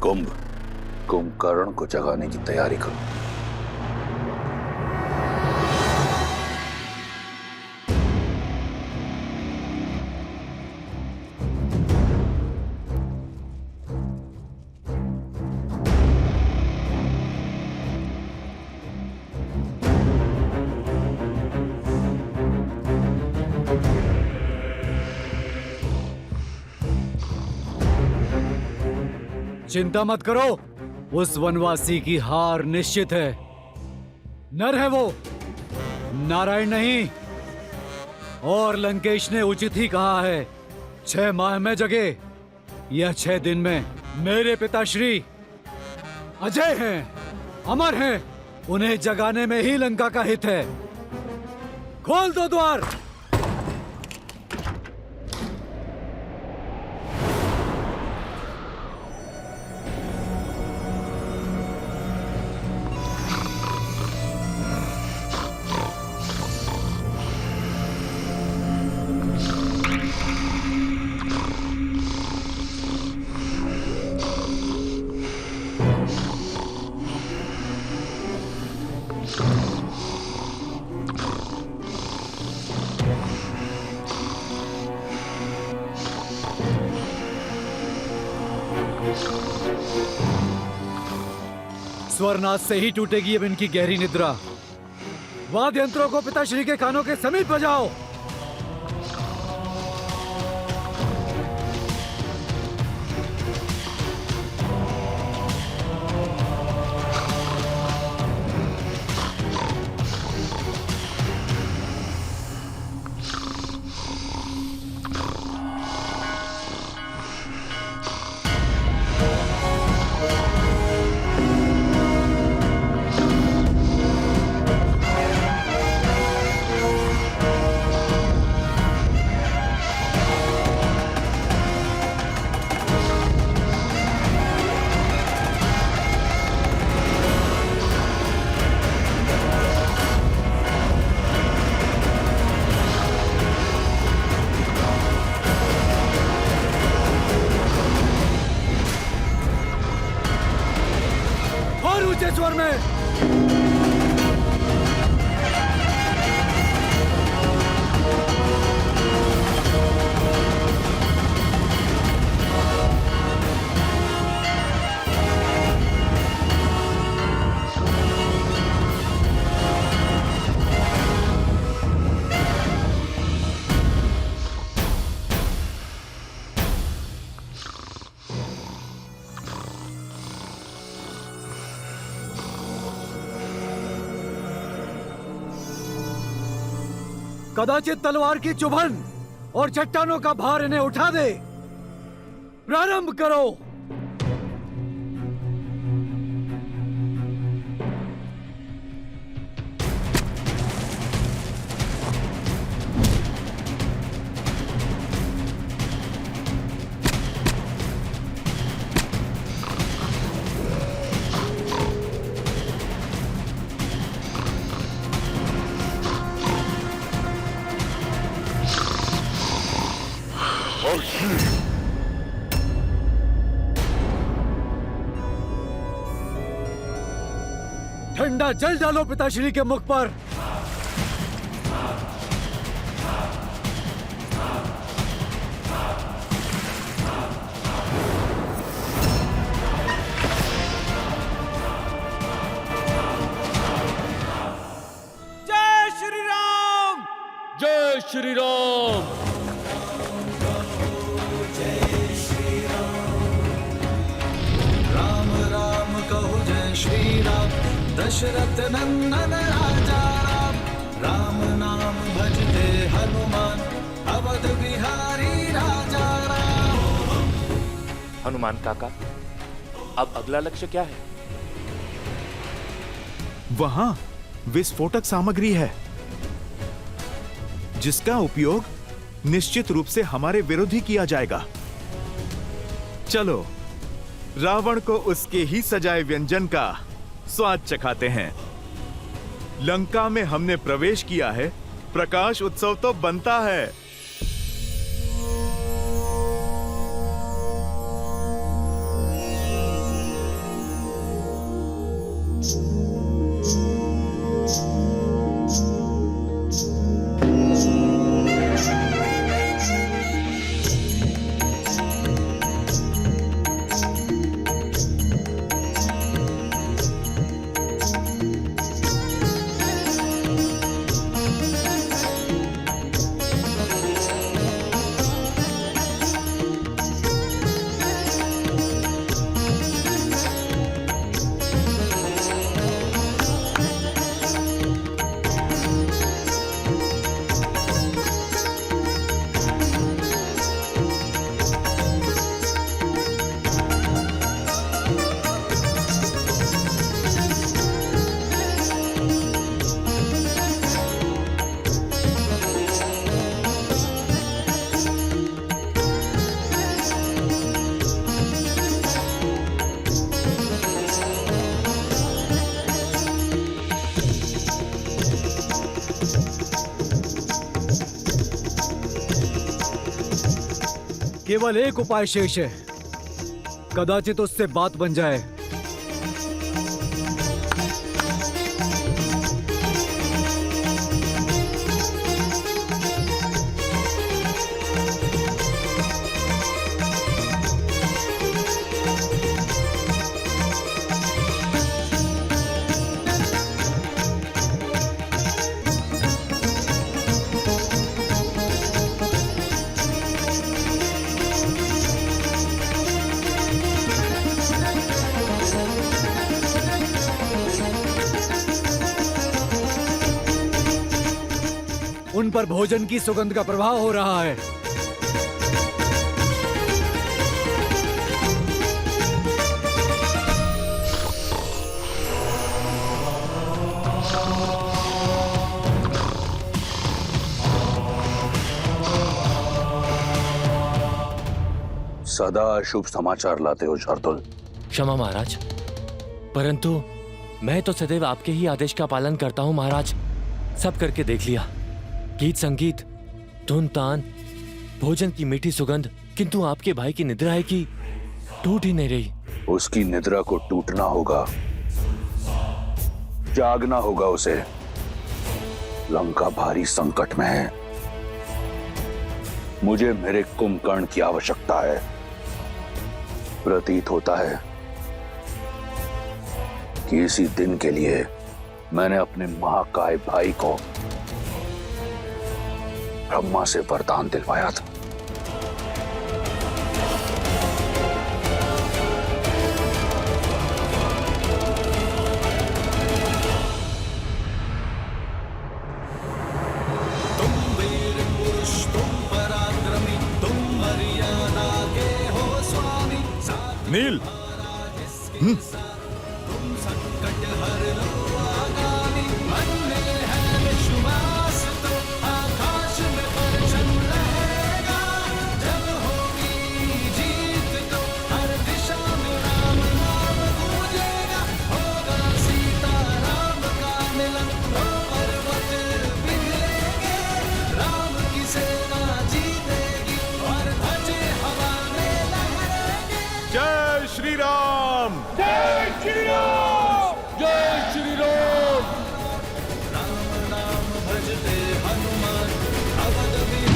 कुंभकर्ण को जगाने की तैयारी करो। चिंता मत करो, उस वनवासी की हार निश्चित है। नर है वो, नारायण नहीं। और लंकेश ने उचित ही कहा है, 6 माह में जगे या 6 दिन में। मेरे पिताश्री अजय हैं, अमर हैं, उन्हें जगाने में ही लंका का हित है। खोल दो द्वार। स्वरनाथ से ही टूटेगी अब इनकी गहरी निद्रा। वाद्य यंत्रों को पिताश्री के कानों के समीप बजाओ। स्वर में कदाचित तलवार की चुभन और चट्टानों का भार इन्हें उठा दे। प्रारंभ करो। ठंडा जल डालो पिताश्री के मुख पर। जय श्री राम, जय श्री राम। दशरथ नंदन राजा राम, राम नाम भजते हनुमान, अवध बिहारी राजा राम। हनुमान काका, अब अगला लक्ष्य क्या है? वहां विस्फोटक सामग्री है जिसका उपयोग निश्चित रूप से हमारे विरोधी किया जाएगा। चलो रावण को उसके ही सजाए व्यंजन का स्वाद चखाते हैं। लंका में हमने प्रवेश किया है, प्रकाश उत्सव तो बनता है। केवल एक उपाय शेष है, कदाचित उससे बात बन जाए। उन पर भोजन की सुगंध का प्रभाव हो रहा है। सदा शुभ समाचार लाते हो शार्दुल। क्षमा महाराज, परंतु मैं तो सदैव आपके ही आदेश का पालन करता हूँ महाराज। सब करके देख लिया, गीत संगीत, धुन तान, भोजन की मीठी सुगंध, किंतु आपके भाई की निद्रा है कि टूट ही नहीं रही। उसकी निद्रा को टूटना होगा, जागना होगा उसे। लंका भारी संकट में है। मुझे मेरे कुंभकर्ण की आवश्यकता है। प्रतीत होता है कि इसी दिन के लिए मैंने अपने महाकाय भाई को ब्रह्मा से वरदान दिलवाया था। तुम वीर पुरुष, तुम पराक्रमी, तुम मर्यादा के हो स्वामी। नील, तुम संकट हर लो आगामी। मन में है विश्वास तो आकाश में परचम रहेगा। जब होगी जीत तो हर दिशा में राम नाम गूंजेगा। होगा सीता राम का मिलन तो पर्वत पिघलेंगे। राम की सेना जीतेगी और ध्वज हवा में लहरेंगे। जय श्री राम। राम नाम भजते हनुमान अवध में।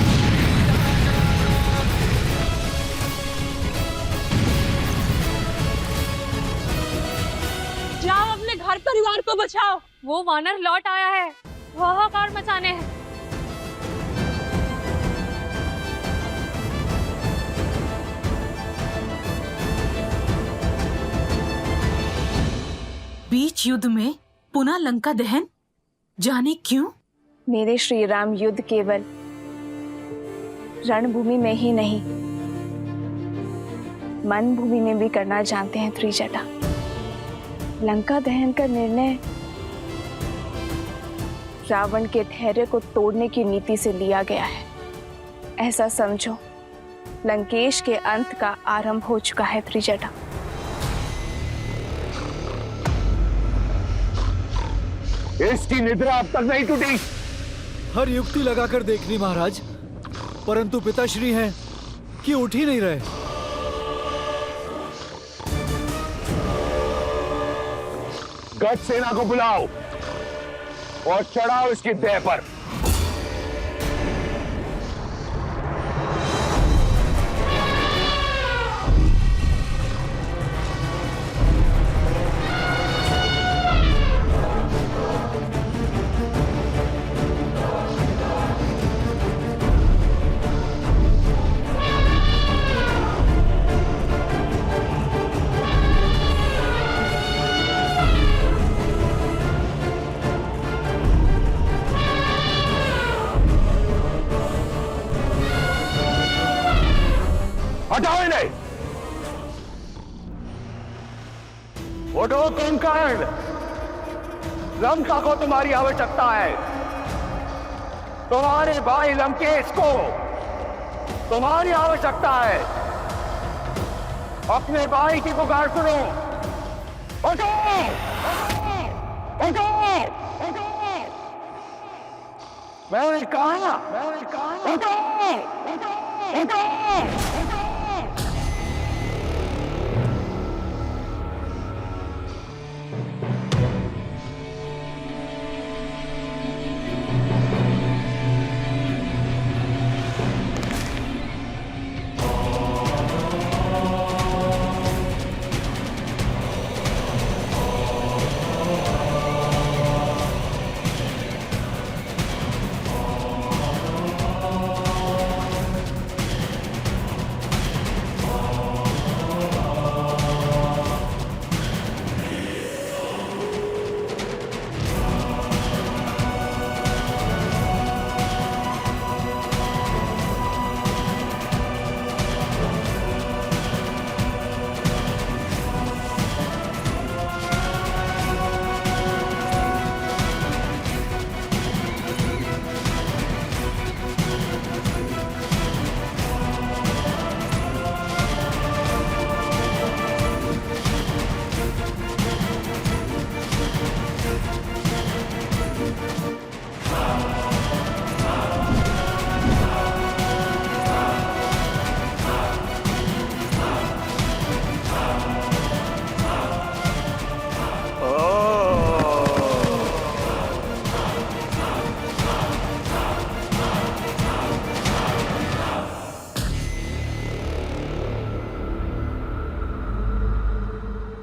जाओ अपने घर परिवार को बचाओ। वो वानर लौट आया है, हाहाकार मचाने हैं। बीच युद्ध में पुनः लंका दहन, जाने क्यों? मेरे श्री राम युद्ध केवल रणभूमि में ही नहीं, मन भूमि में भी करना जानते हैं त्रिजटा। लंका दहन का निर्णय रावण के धैर्य को तोड़ने की नीति से लिया गया है। ऐसा समझो लंकेश के अंत का आरंभ हो चुका है त्रिजटा। इसकी निद्रा अब तक नहीं टूटी। हर युक्ति लगाकर देख ली महाराज, परंतु पिताश्री हैं कि उठ ही नहीं रहे। गज सेना को बुलाओ और चढ़ाओ इसकी देह पर। हटाओ इन्हें। उठो कुंभकर्ण, लंका को तुम्हारी आवश्यकता है। तुम्हारे भाई लंकेश को तुम्हारी आवश्यकता है। अपने भाई की पुकार सुनो। उठो, उठो, उठो। मैंने कहा, उठो, उठो, उठो।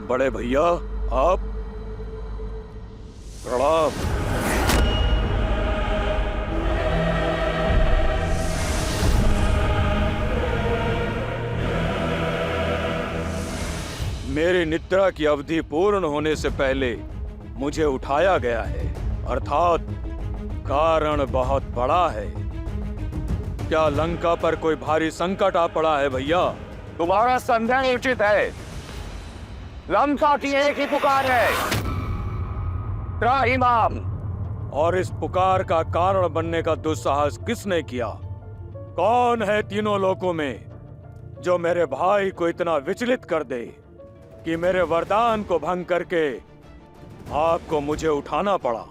बड़े भैया आप प्रणाम। मेरी निद्रा की अवधि पूर्ण होने से पहले मुझे उठाया गया है, अर्थात कारण बहुत बड़ा है। क्या लंका पर कोई भारी संकट आ पड़ा है भैया? तुम्हारा संदेह उचित है। लंका की एक ही पुकार है, त्राहिमाम। और इस पुकार का कारण बनने का दुस्साहस किसने किया? कौन है तीनों लोकों में जो मेरे भाई को इतना विचलित कर दे कि मेरे वरदान को भंग करके आपको मुझे उठाना पड़ा?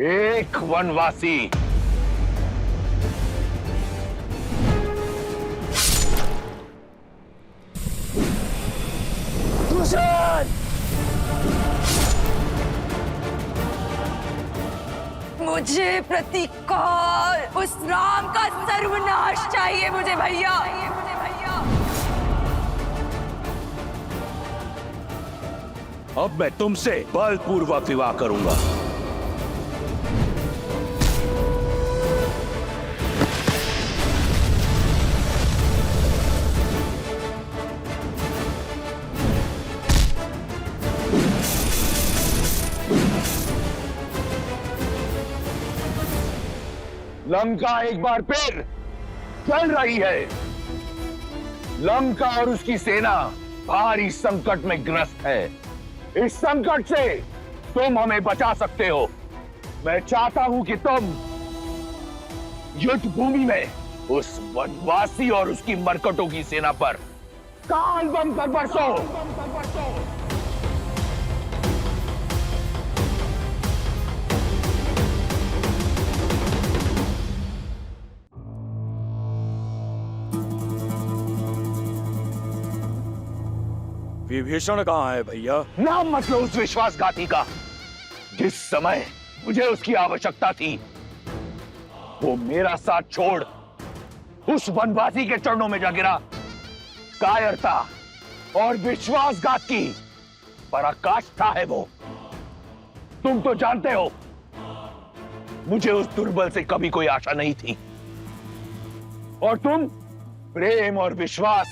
एक वनवासी। मुझे प्रतिकार, उस राम का सर्वनाश चाहिए मुझे भैया। अब मैं तुमसे बलपूर्वक विवाह करूंगा। लंका एक बार फिर चल रही है। लंका और उसकी सेना भारी संकट में ग्रस्त है। इस संकट से तुम हमें बचा सकते हो। मैं चाहता हूं कि तुम युद्ध भूमि में उस वनवासी और उसकी मरकटों की सेना पर काल बम कर बरसो। विभीषण कहाँ है भैया? नाम मत लो उस विश्वासघाती का। जिस समय मुझे उसकी आवश्यकता थी, वो मेरा साथ छोड़ उस वनवासी के चरणों में जा गिरा। कायरता और विश्वासघात की पराकाष्ठा है वो। तुम तो जानते हो, मुझे उस दुर्बल से कभी कोई आशा नहीं थी, और तुम प्रेम और विश्वास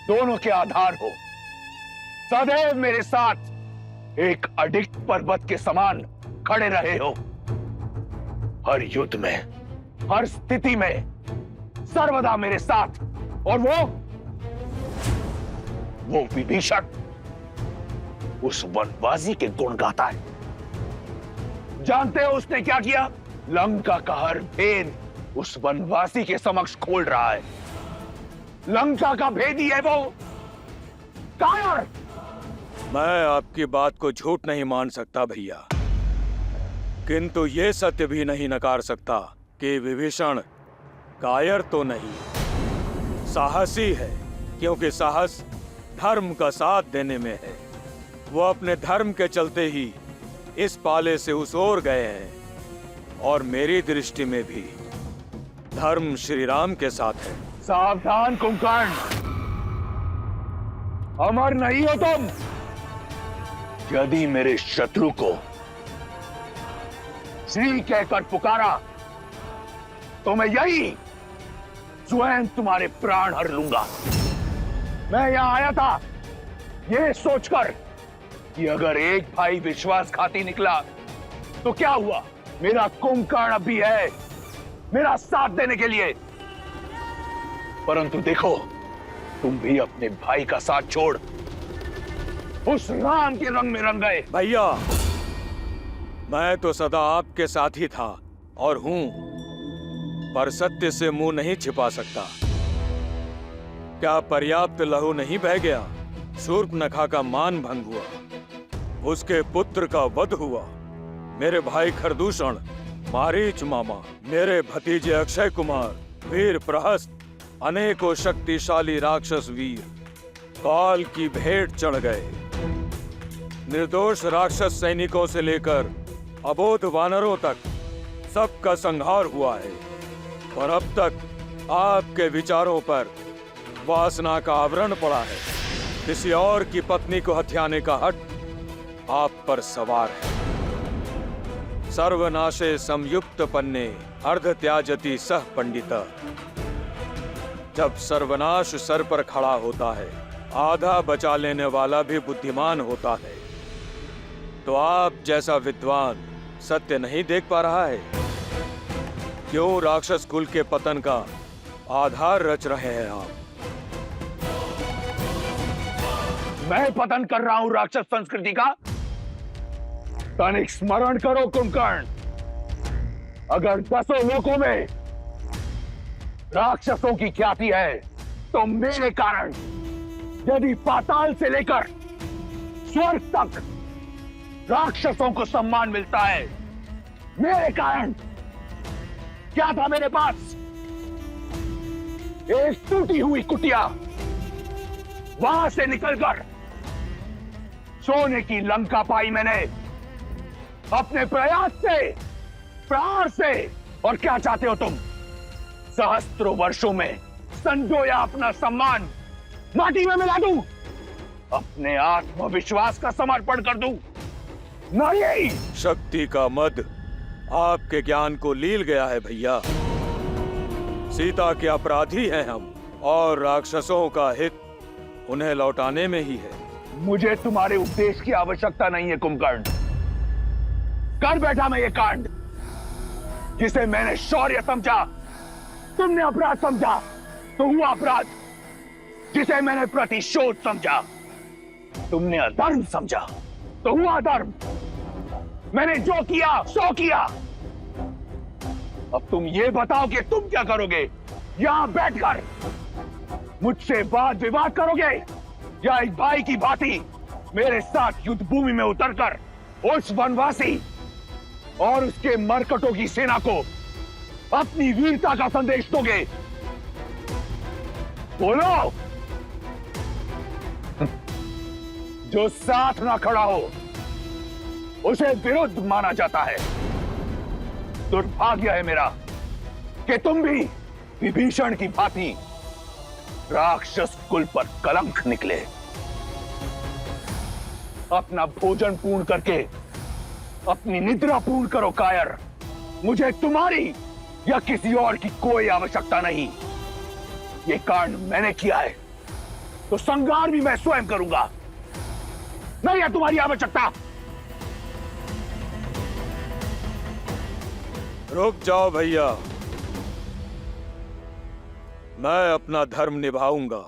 दोनों के आधार हो। सदैव मेरे साथ एक अडिग पर्वत के समान खड़े रहे हो। हर युद्ध में, हर स्थिति में सर्वदा मेरे साथ। और वो विभीषण उस वनवासी के गुण गाता है। जानते हो उसने क्या किया? लंका का हर भेद उस वनवासी के समक्ष खोल रहा है। लंका का भेदी है वो। कायर! मैं आपकी बात को झूठ नहीं मान सकता भैया, किंतु ये सत्य भी नहीं नकार सकता कि विभीषण कायर तो नहीं, साहसी है। क्योंकि साहस धर्म का साथ देने में है। वो अपने धर्म के चलते ही इस पाले से उस ओर गए हैं, और मेरी दृष्टि में भी धर्म श्री राम के साथ है। सावधान कुंभकर्ण, अमर नहीं हो तुम। यदि मेरे शत्रु को श्री कहकर पुकारा तो मैं यही स्वयं तुम्हारे प्राण हर लूंगा। मैं यहां आया था यह सोचकर कि अगर एक भाई विश्वासघाती निकला तो क्या हुआ? मेरा कुंभकर्ण भी है मेरा साथ देने के लिए। परंतु देखो, तुम भी अपने भाई का साथ छोड़ उस राम के रंग में रंग गए। भैया, मैं तो सदा आपके साथ ही था और हूं, पर सत्य से मुंह नहीं छिपा सकता। क्या पर्याप्त लहू नहीं बह गया? शूर्पनखा का मान भंग हुआ, उसके पुत्र का वध हुआ। मेरे भाई खरदूषण, मारीच मामा, मेरे भतीजे अक्षय कुमार, वीर प्रहस्त, अनेकों शक्तिशाली राक्षस वीर काल की भेंट चढ़ गए। निर्दोष राक्षस सैनिकों से लेकर अबोध वानरों तक सबका संहार हुआ है। और अब तक आपके विचारों पर वासना का आवरण पड़ा है। किसी और की पत्नी को हथियाने का हट आप पर सवार है। सर्वनाशे संयुक्त पन्ने अर्ध त्याजति सह पंडिता। जब सर्वनाश सर पर खड़ा होता है, आधा बचा लेने वाला भी बुद्धिमान होता है। तो आप जैसा विद्वान सत्य नहीं देख पा रहा है? क्यों राक्षस कुल के पतन का आधार रच रहे हैं आप? मैं पतन कर रहा हूं राक्षस संस्कृति का? तनिक स्मरण करो कुंभकर्ण, अगर 10 लोकों में राक्षसों की ख्याति है तो मेरे कारण। यदि पाताल से लेकर स्वर्ग तक राक्षसों को सम्मान मिलता है, मेरे कारण। क्या था मेरे पास? एक टूटी हुई कुटिया, वहां से निकलकर सोने की लंका पाई मैंने अपने प्रयास से, प्रहार से। और क्या चाहते हो तुम? सहस्त्रों वर्षों में संजोया अपना सम्मान माटी में मिला दूं? अपने आत्मविश्वास का समर्पण कर दूं? नहीं। शक्ति का मद आपके ज्ञान को लील गया है भैया। सीता के अपराधी हैं हम, और राक्षसों का हित उन्हें लौटाने में ही है। मुझे तुम्हारे उपदेश की आवश्यकता नहीं है कुंभकर्ण। कर बैठा मैं ये कांड, जिसे मैंने शौर्य समझा तुमने अपराध समझा, तो हुआ अपराध। जिसे मैंने प्रतिशोध समझा तुमने अधर्म समझा, तो हुआ अधर्म। मैंने जो किया सो किया। अब तुम ये बताओ कि तुम क्या करोगे? यहां बैठकर मुझसे वाद विवाद करोगे, या एक भाई की भांति मेरे साथ युद्ध भूमि में उतरकर उस वनवासी और उसके मरकटों की सेना को अपनी वीरता का संदेश दोगे? बोलो। जो साथ ना खड़ा हो उसे विरुद्ध माना जाता है। दुर्भाग्य है मेरा कि तुम भी विभीषण की भांति राक्षस कुल पर कलंक निकले। अपना भोजन पूर्ण करके अपनी निद्रा पूर्ण करो कायर। मुझे तुम्हारी या किसी और की कोई आवश्यकता नहीं। ये कांड मैंने किया है तो संहार भी मैं स्वयं करूंगा। नहीं है तुम्हारी आवश्यकता। रुक जाओ भैया, मैं अपना धर्म निभाऊंगा।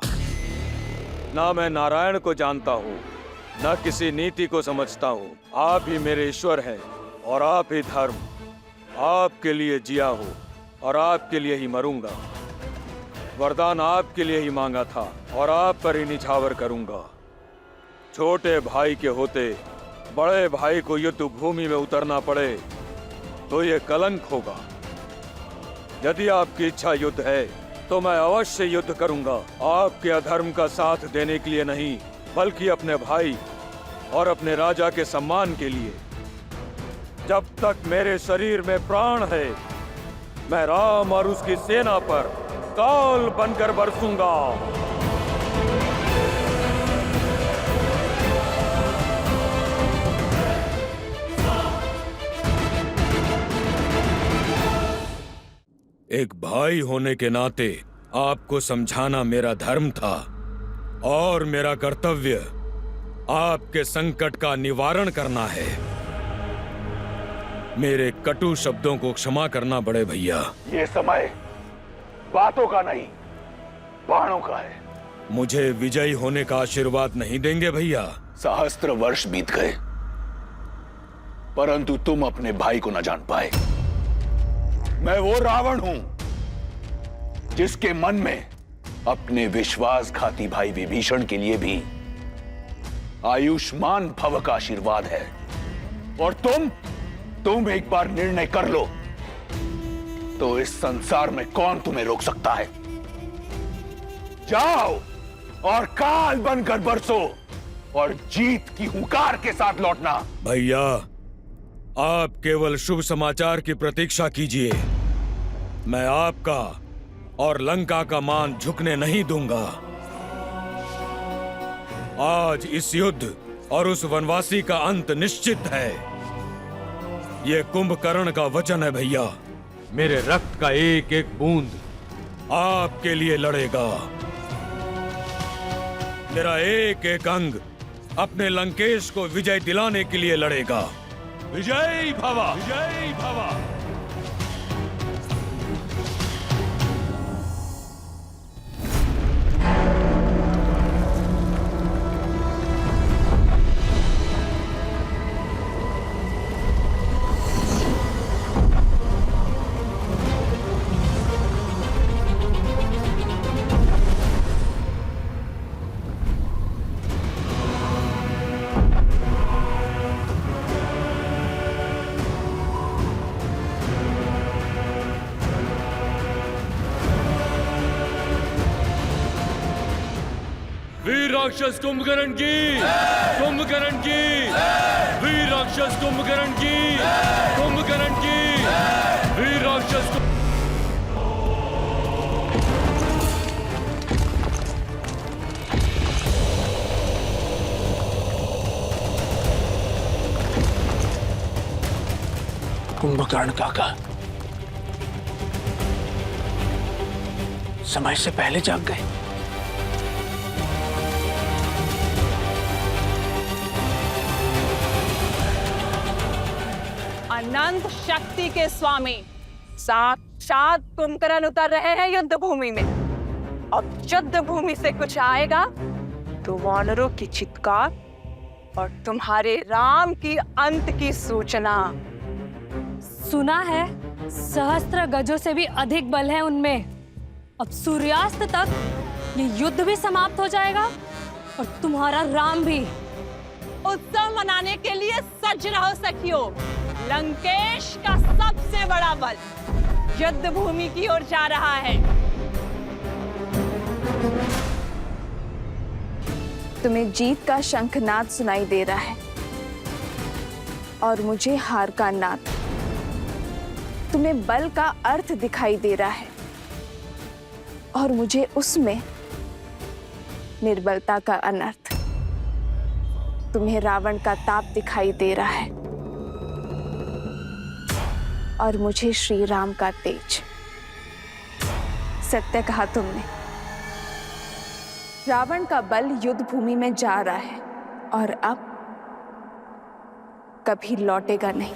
ना मैं नारायण को जानता हूं, न किसी नीति को समझता हूं। आप ही मेरे ईश्वर हैं और आप ही धर्म। आपके लिए जिया हूं और आपके लिए ही मरूंगा। वरदान आपके लिए ही मांगा था और आप पर ही निछावर करूंगा। छोटे भाई के होते बड़े भाई को युद्ध भूमि में उतरना पड़े तो ये कलंक होगा। यदि आपकी इच्छा युद्ध है तो मैं अवश्य युद्ध करूंगा। आपके अधर्म का साथ देने के लिए नहीं, बल्कि अपने भाई और अपने राजा के सम्मान के लिए। जब तक मेरे शरीर में प्राण है, मैं राम और उसकी सेना पर काल बनकर बरसूंगा। एक भाई होने के नाते आपको समझाना मेरा धर्म था और मेरा कर्तव्य आपके संकट का निवारण करना है। मेरे कटु शब्दों को क्षमा करना बड़े भैया। ये समय बातों का नहीं, बाणों का है। मुझे विजयी होने का आशीर्वाद नहीं देंगे भैया? सहस्त्र वर्ष बीत गए परंतु तुम अपने भाई को न जान पाए। मैं वो रावण हूं जिसके मन में अपने विश्वासघाती भाई विभीषण के लिए भी आयुष्मान भव का आशीर्वाद है। और तुम एक बार निर्णय कर लो तो इस संसार में कौन तुम्हें रोक सकता है। जाओ और काल बनकर बरसो और जीत की हुंकार के साथ लौटना। भैया, आप केवल शुभ समाचार की प्रतीक्षा कीजिए। मैं आपका और लंका का मान झुकने नहीं दूंगा। आज इस युद्ध और उस वनवासी का अंत निश्चित है। यह कुंभकर्ण का वचन है भैया। मेरे रक्त का एक एक बूंद आपके लिए लड़ेगा। मेरा एक एक अंग अपने लंकेश को विजय दिलाने के लिए लड़ेगा। विजयी भव, विजयी भव। वीर राक्षस कुंभकर्ण की, कुंभकर्ण की, वीर राक्षस कुंभकर्ण की, कुंभकर्ण की, वीर राक्षस। कुंभकर्ण काका समय से पहले जाग गए। अनंत शक्ति के स्वामी साक्षात कुंभकर्ण उतर रहे हैं युद्ध भूमि में। अब युद्ध भूमि से कुछ आएगा तो वानरों की चित्कार और तुम्हारे राम की अंत की सूचना। सुना है सहस्त्र गजों से भी अधिक बल है उनमें। अब सूर्यास्त तक ये युद्ध भी समाप्त हो जाएगा और तुम्हारा राम भी। उत्सव मनाने के लिए सज रहो सखियों। लंकेश का सबसे बड़ा बल युद्ध भूमि की ओर जा रहा है। तुम्हें जीत का शंखनाद सुनाई दे रहा है और मुझे हार का नाद। तुम्हें बल का अर्थ दिखाई दे रहा है और मुझे उसमें निर्बलता का अनर्थ। तुम्हें रावण का ताप दिखाई दे रहा है और मुझे श्री राम का तेज। सत्य कहा तुमने। रावण का बल युद्ध भूमि में जा रहा है और अब कभी लौटेगा नहीं।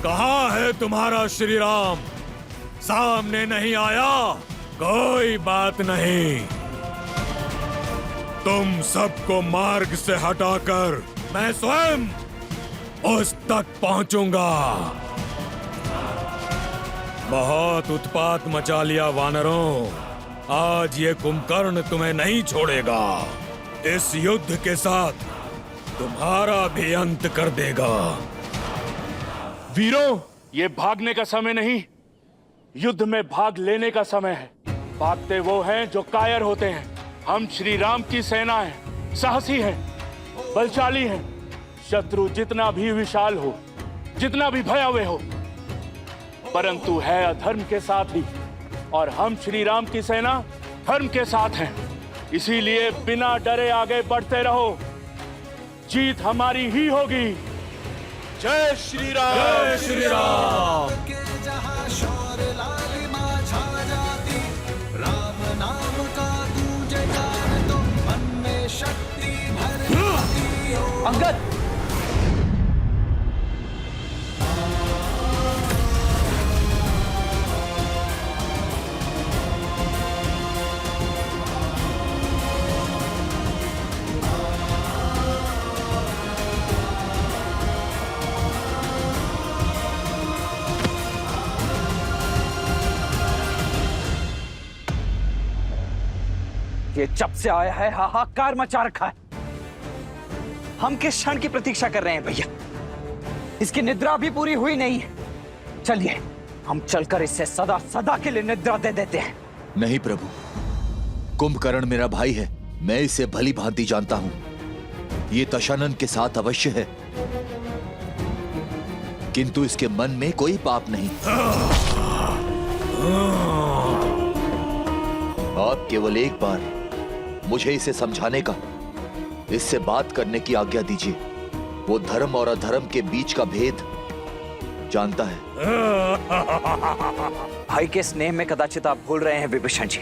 कहाँ है तुम्हारा श्री राम? सामने नहीं आया? कोई बात नहीं, तुम सबको मार्ग से हटाकर मैं स्वयं उस तक पहुंचूंगा। बहुत उत्पात मचा लिया वानरों, आज ये कुंभकर्ण तुम्हें नहीं छोड़ेगा। इस युद्ध के साथ तुम्हारा भी अंत कर देगा। वीरों, ये भागने का समय नहीं, युद्ध में भाग लेने का समय है। भागते वो हैं जो कायर होते हैं। हम श्री राम की सेना हैं, साहसी हैं, बलशाली हैं। शत्रु जितना भी विशाल हो, जितना भी भयावह हो, परंतु है अधर्म के साथ ही, और हम श्री राम की सेना धर्म के साथ हैं। इसीलिए बिना डरे आगे बढ़ते रहो, जीत हमारी ही होगी। जय श्री राम! जय श्री राम! जहाँ शौर्य लालिमा छा जाती, राम नाम का गूंजे गान तो मन में शक्ति भर जाती हो। अंगद! ये जब से आया है हाहाकार मचा रखा है। हम किस क्षण की प्रतीक्षा कर रहे हैं भैया? इसकी निद्रा भी पूरी हुई नहीं है। चलिए हम चलकर इसे सदा सदा के लिए निद्रा दे देते हैं। नहीं प्रभु, कुंभकर्ण मेरा भाई है, मैं इसे भली भांति जानता हूं। ये दशानन के साथ अवश्य है, किंतु इसके मन में कोई पाप नहीं। आप केवल एक बार मुझे इसे समझाने का, इससे बात करने की आज्ञा दीजिए। वो धर्म और अधर्म के बीच का भेद जानता है। भाई के स्नेह में कदाचित आप भूल रहे हैं विभीषण जी।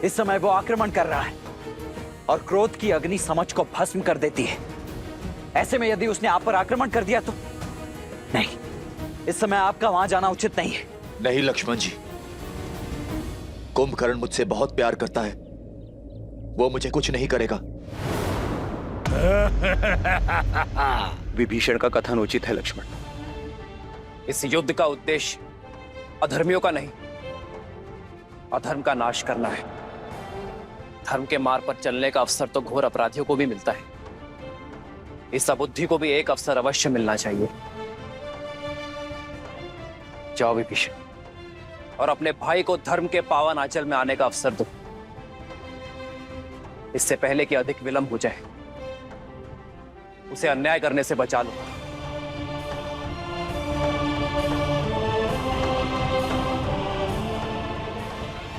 इस समय वो आक्रमण कर रहा है और क्रोध की अग्नि समझ को भस्म कर देती है। ऐसे में यदि उसने आप पर आक्रमण कर दिया तो नहीं, इस समय आपका वहां जाना उचित नहीं है। नहीं लक्ष्मण जी, कुंभकर्ण मुझसे बहुत प्यार करता है, वो मुझे कुछ नहीं करेगा। विभीषण का कथन उचित है लक्ष्मण। इस युद्ध का उद्देश्य अधर्मियों का नहीं, अधर्म का नाश करना है। धर्म के मार्ग पर चलने का अवसर तो घोर अपराधियों को भी मिलता है, इस अबुद्धि को भी एक अवसर अवश्य मिलना चाहिए। जाओ विभीषण, और अपने भाई को धर्म के पावन आंचल में आने का अवसर दो, इससे पहले कि अधिक विलंब हो जाए। उसे अन्याय करने से बचा लो।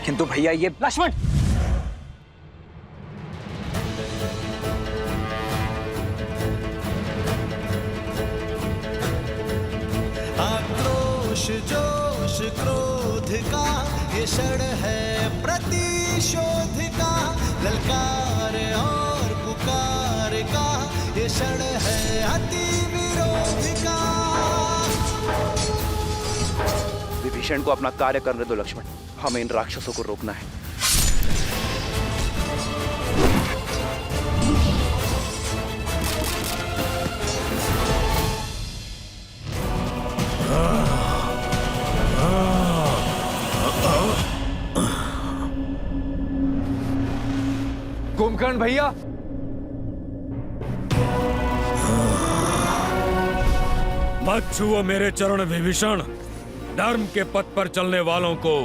किंतु भैया ये लक्ष्मण, आक्रोश जोश क्रोध का ये क्षण है प्रतिशोध का, ललकार और पुकार का ये क्षण है अति विरोध का। विभीषण को अपना कार्य करने दो लक्ष्मण, हमें इन राक्षसों को रोकना है। कुंभकर्ण भैया, मत छुओ मेरे चरण विभीषण। धर्म के पथ पर चलने वालों को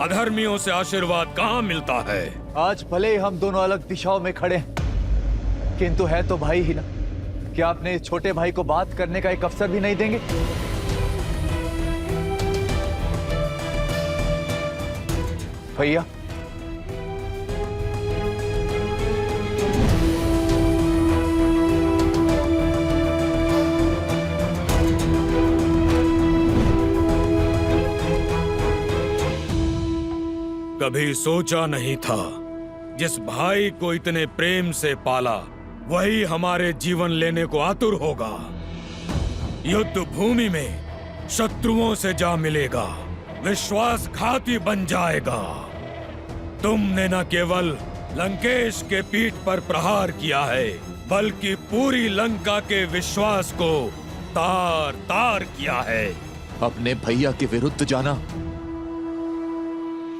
अधर्मियों से आशीर्वाद कहाँ मिलता है। आज भले ही हम दोनों अलग दिशाओं में खड़े हैं, किंतु है तो भाई ही ना। क्या अपने छोटे भाई को बात करने का एक अवसर भी नहीं देंगे? भैया, कभी सोचा नहीं था जिस भाई को इतने प्रेम से पाला वही हमारे जीवन लेने को आतुर होगा। युद्ध भूमि में शत्रुओं से जा मिलेगा, विश्वासघाती बन जाएगा। तुमने न केवल लंकेश के पीठ पर प्रहार किया है, बल्कि पूरी लंका के विश्वास को तार तार किया है। अपने भैया के विरुद्ध जाना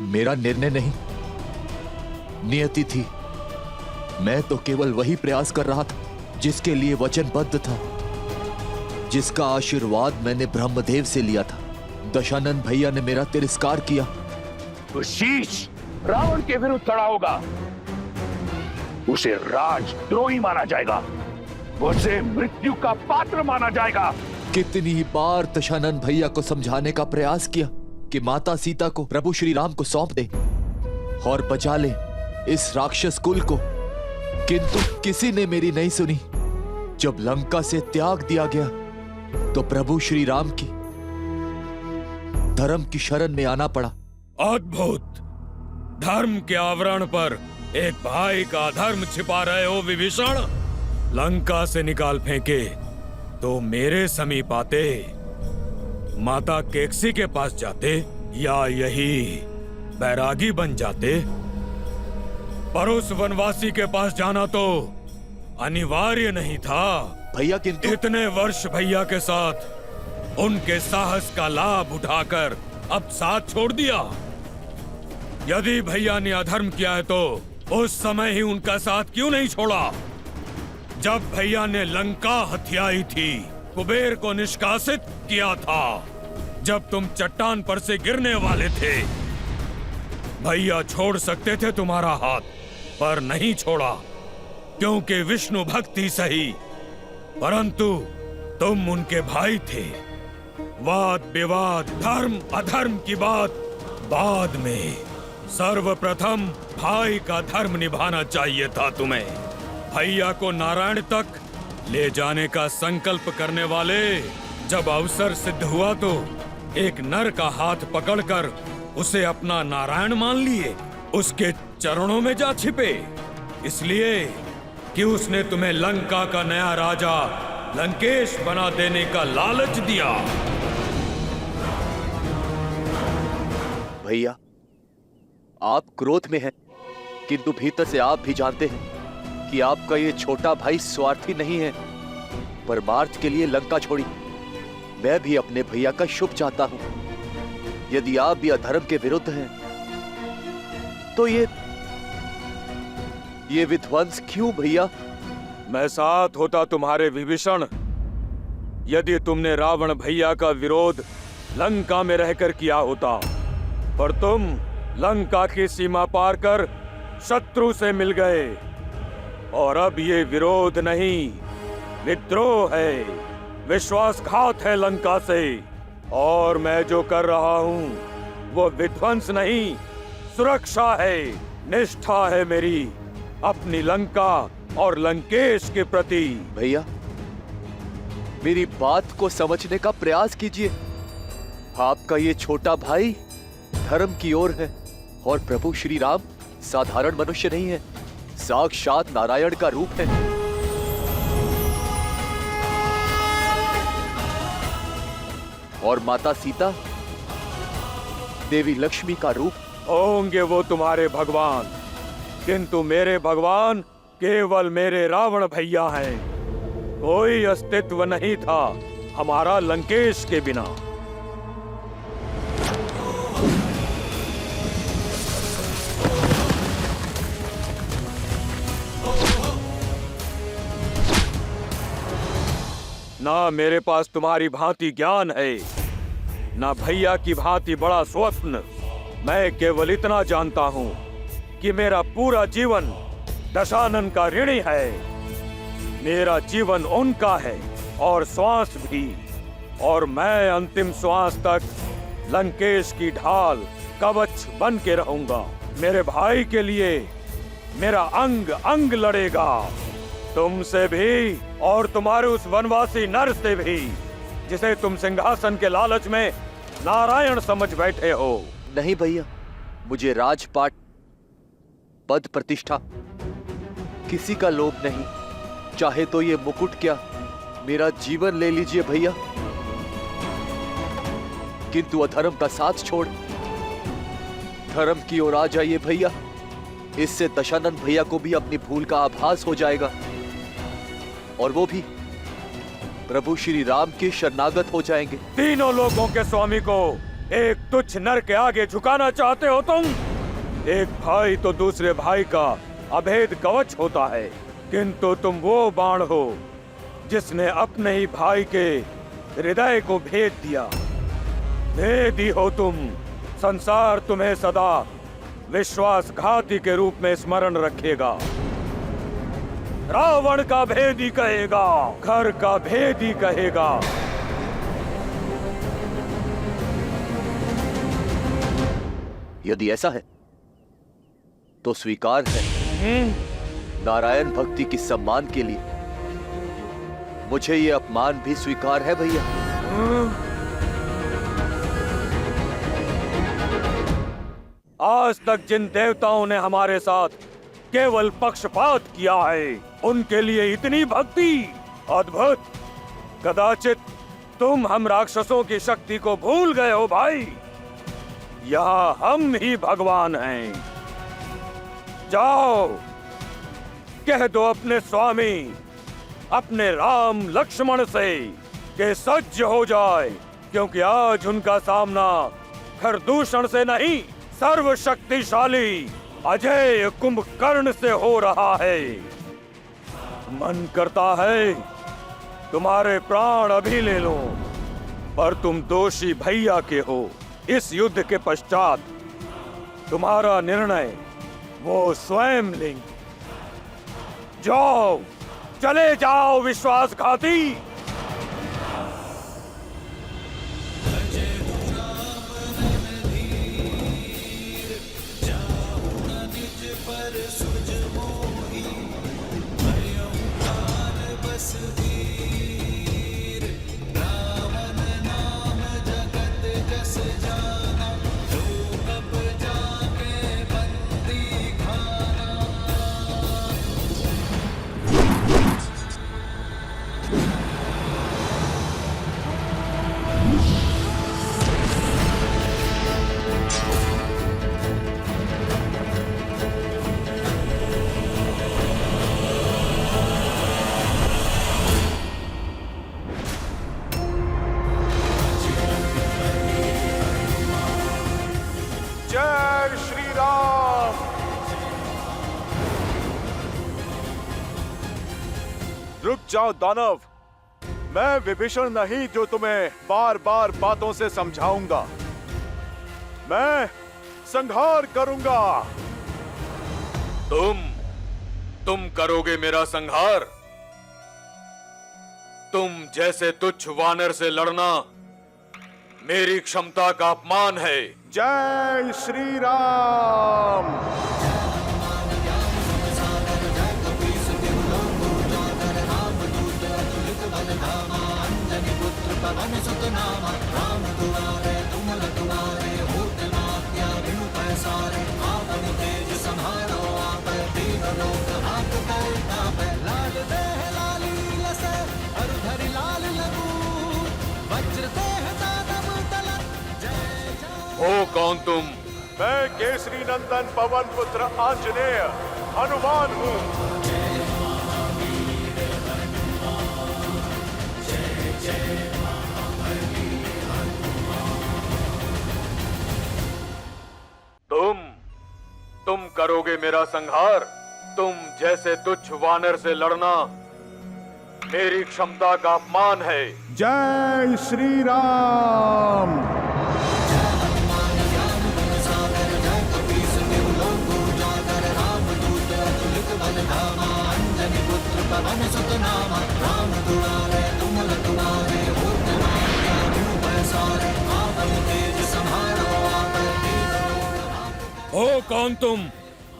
मेरा निर्णय नहीं, नियति थी। मैं तो केवल वही प्रयास कर रहा था जिसके लिए वचनबद्ध था, जिसका आशीर्वाद मैंने ब्रह्मदेव से लिया था। दशानन भैया ने मेरा तिरस्कार किया तो शीश रावण के विरुद्ध खड़ा होगा, उसे राजद्रोही माना जाएगा, उसे मृत्यु का पात्र माना जाएगा। कितनी ही बार दशानन भैया को समझाने का प्रयास किया कि माता सीता को प्रभु श्री राम को सौंप दे और बचा ले इस राक्षस कुल को, किंतु किसी ने मेरी नहीं सुनी। जब लंका से त्याग दिया गया तो प्रभु श्री राम की धर्म की शरण में आना पड़ा। अद्भुत! धर्म के आवरण पर एक भाई का धर्म छिपा रहे हो विभीषण। लंका से निकाल फेंके तो मेरे समीप आते, माता केकसी के पास जाते, या यही बैरागी बन जाते। पर उस वनवासी के पास जाना तो अनिवार्य नहीं था भैया, किंतु इतने वर्ष भैया के साथ उनके साहस का लाभ उठाकर अब साथ छोड़ दिया। यदि भैया ने अधर्म किया है तो उस समय ही उनका साथ क्यों नहीं छोड़ा? जब भैया ने लंका हथियाई थी, कुबेर को निष्कासित किया था, जब तुम चट्टान पर से गिरने वाले थे, भैया छोड़ सकते थे तुम्हारा हाथ, पर नहीं छोड़ा, क्योंकि विष्णु भक्ति सही, परंतु तुम उनके भाई थे। वाद विवाद धर्म अधर्म की बात बाद में, सर्वप्रथम भाई का धर्म निभाना चाहिए था तुम्हें। भैया को नारायण तक ले जाने का संकल्प करने वाले जब अवसर सिद्ध हुआ तो एक नर का हाथ पकड़कर उसे अपना नारायण मान लिए, उसके चरणों में जा छिपे, इसलिए कि उसने तुम्हें लंका का नया राजा लंकेश बना देने का लालच दिया। भैया, आप क्रोध में हैं, किंतु भीतर से आप भी जानते हैं कि आपका ये छोटा भाई स्वार्थी नहीं है। परमार्थ के लिए लंका छोड़ी। मैं भी अपने भैया का शुभ चाहता हूं। यदि आप भी अधर्म के विरुद्ध हैं, तो ये विध्वंस क्यों भैया? मैं साथ होता तुम्हारे विभीषण, यदि तुमने रावण भैया का विरोध लंका में रहकर किया होता, पर तुम लंका की सीमा पार कर शत्रु से मिल गए। और अब ये विरोध नहीं, विद्रोह है, विश्वासघात है लंका से। और मैं जो कर रहा हूँ वो विध्वंस नहीं, सुरक्षा है, निष्ठा है मेरी अपनी लंका और लंकेश के प्रति। भैया, मेरी बात को समझने का प्रयास कीजिए। आपका ये छोटा भाई धर्म की ओर है और प्रभु श्री राम साधारण मनुष्य नहीं है, साक्षात नारायण का रूप है। और माता सीता देवी लक्ष्मी का रूप। होंगे वो तुम्हारे भगवान, किंतु मेरे भगवान केवल मेरे रावण भैया हैं। कोई अस्तित्व नहीं था हमारा लंकेश के बिना। ना मेरे पास तुम्हारी भांति ज्ञान है, ना भैया की भांति बड़ा स्वप्न। मैं केवल इतना जानता हूं कि मेरा पूरा जीवन दशानन का ऋणी है। मेरा जीवन उनका है और श्वास भी, और मैं अंतिम श्वास तक लंकेश की ढाल कवच बन के रहूंगा। मेरे भाई के लिए मेरा अंग अंग लड़ेगा, तुमसे भी और तुम्हारे उस वनवासी नर से भी जिसे तुम सिंहासन के लालच में नारायण समझ बैठे हो। नहीं भैया, मुझे राजपाट, पद प्रतिष्ठा किसी का लोभ नहीं। चाहे तो ये मुकुट क्या, मेरा जीवन ले लीजिए भैया, किंतु अधर्म का साथ छोड़ धर्म की ओर आ जाइए भैया। इससे दशानन भैया को भी अपनी भूल का आभास हो जाएगा और वो भी प्रभु श्री राम के शरणागत हो जाएंगे। तीनों लोगों के स्वामी को एक तुच्छ नर के आगे झुकाना चाहते हो तुम? एक भाई तो दूसरे भाई का अभेद कवच होता है, किंतु तुम वो बाण हो जिसने अपने ही भाई के हृदय को भेद दिया। भेदी हो तुम। संसार तुम्हें सदा विश्वासघाती के रूप में स्मरण रखेगा। रावण का भेदी कहेगा, घर का भेदी कहेगा। यदि ऐसा है तो स्वीकार है। नारायण भक्ति की सम्मान के लिए मुझे ये अपमान भी स्वीकार है भैया। आज तक जिन देवताओं ने हमारे साथ केवल पक्षपात किया है, उनके लिए इतनी भक्ति अद्भुत। कदाचित तुम हम राक्षसों की शक्ति को भूल गए हो भाई। यहाँ हम ही भगवान हैं। जाओ, कह दो अपने स्वामी, अपने राम लक्ष्मण से कि सज्ज हो जाए, क्योंकि आज उनका सामना खरदूषण से नहीं, सर्वशक्तिशाली अजय कुंभकर्ण से हो रहा है। मन करता है तुम्हारे प्राण अभी ले लो, पर तुम दोषी भैया के हो। इस युद्ध के पश्चात तुम्हारा निर्णय वो स्वयं लेंगे। जाओ, चले जाओ विश्वासघाती। जय श्री राम। रुक जाओ दानव। मैं विभीषण नहीं जो तुम्हें बार बार बातों से समझाऊंगा। मैं संहार करूंगा। तुम करोगे मेरा संहार? तुम जैसे तुच्छ वानर से लड़ना मेरी क्षमता का अपमान है। जय श्री राम। हो कौन तुम? मैं केसरी नंदन पवन पुत्र आंजनेय हनुमान हूँ। तुम करोगे मेरा संहार? तुम जैसे तुच्छ वानर से लड़ना मेरी क्षमता का अपमान है। जय श्री राम। हो कौन तुम?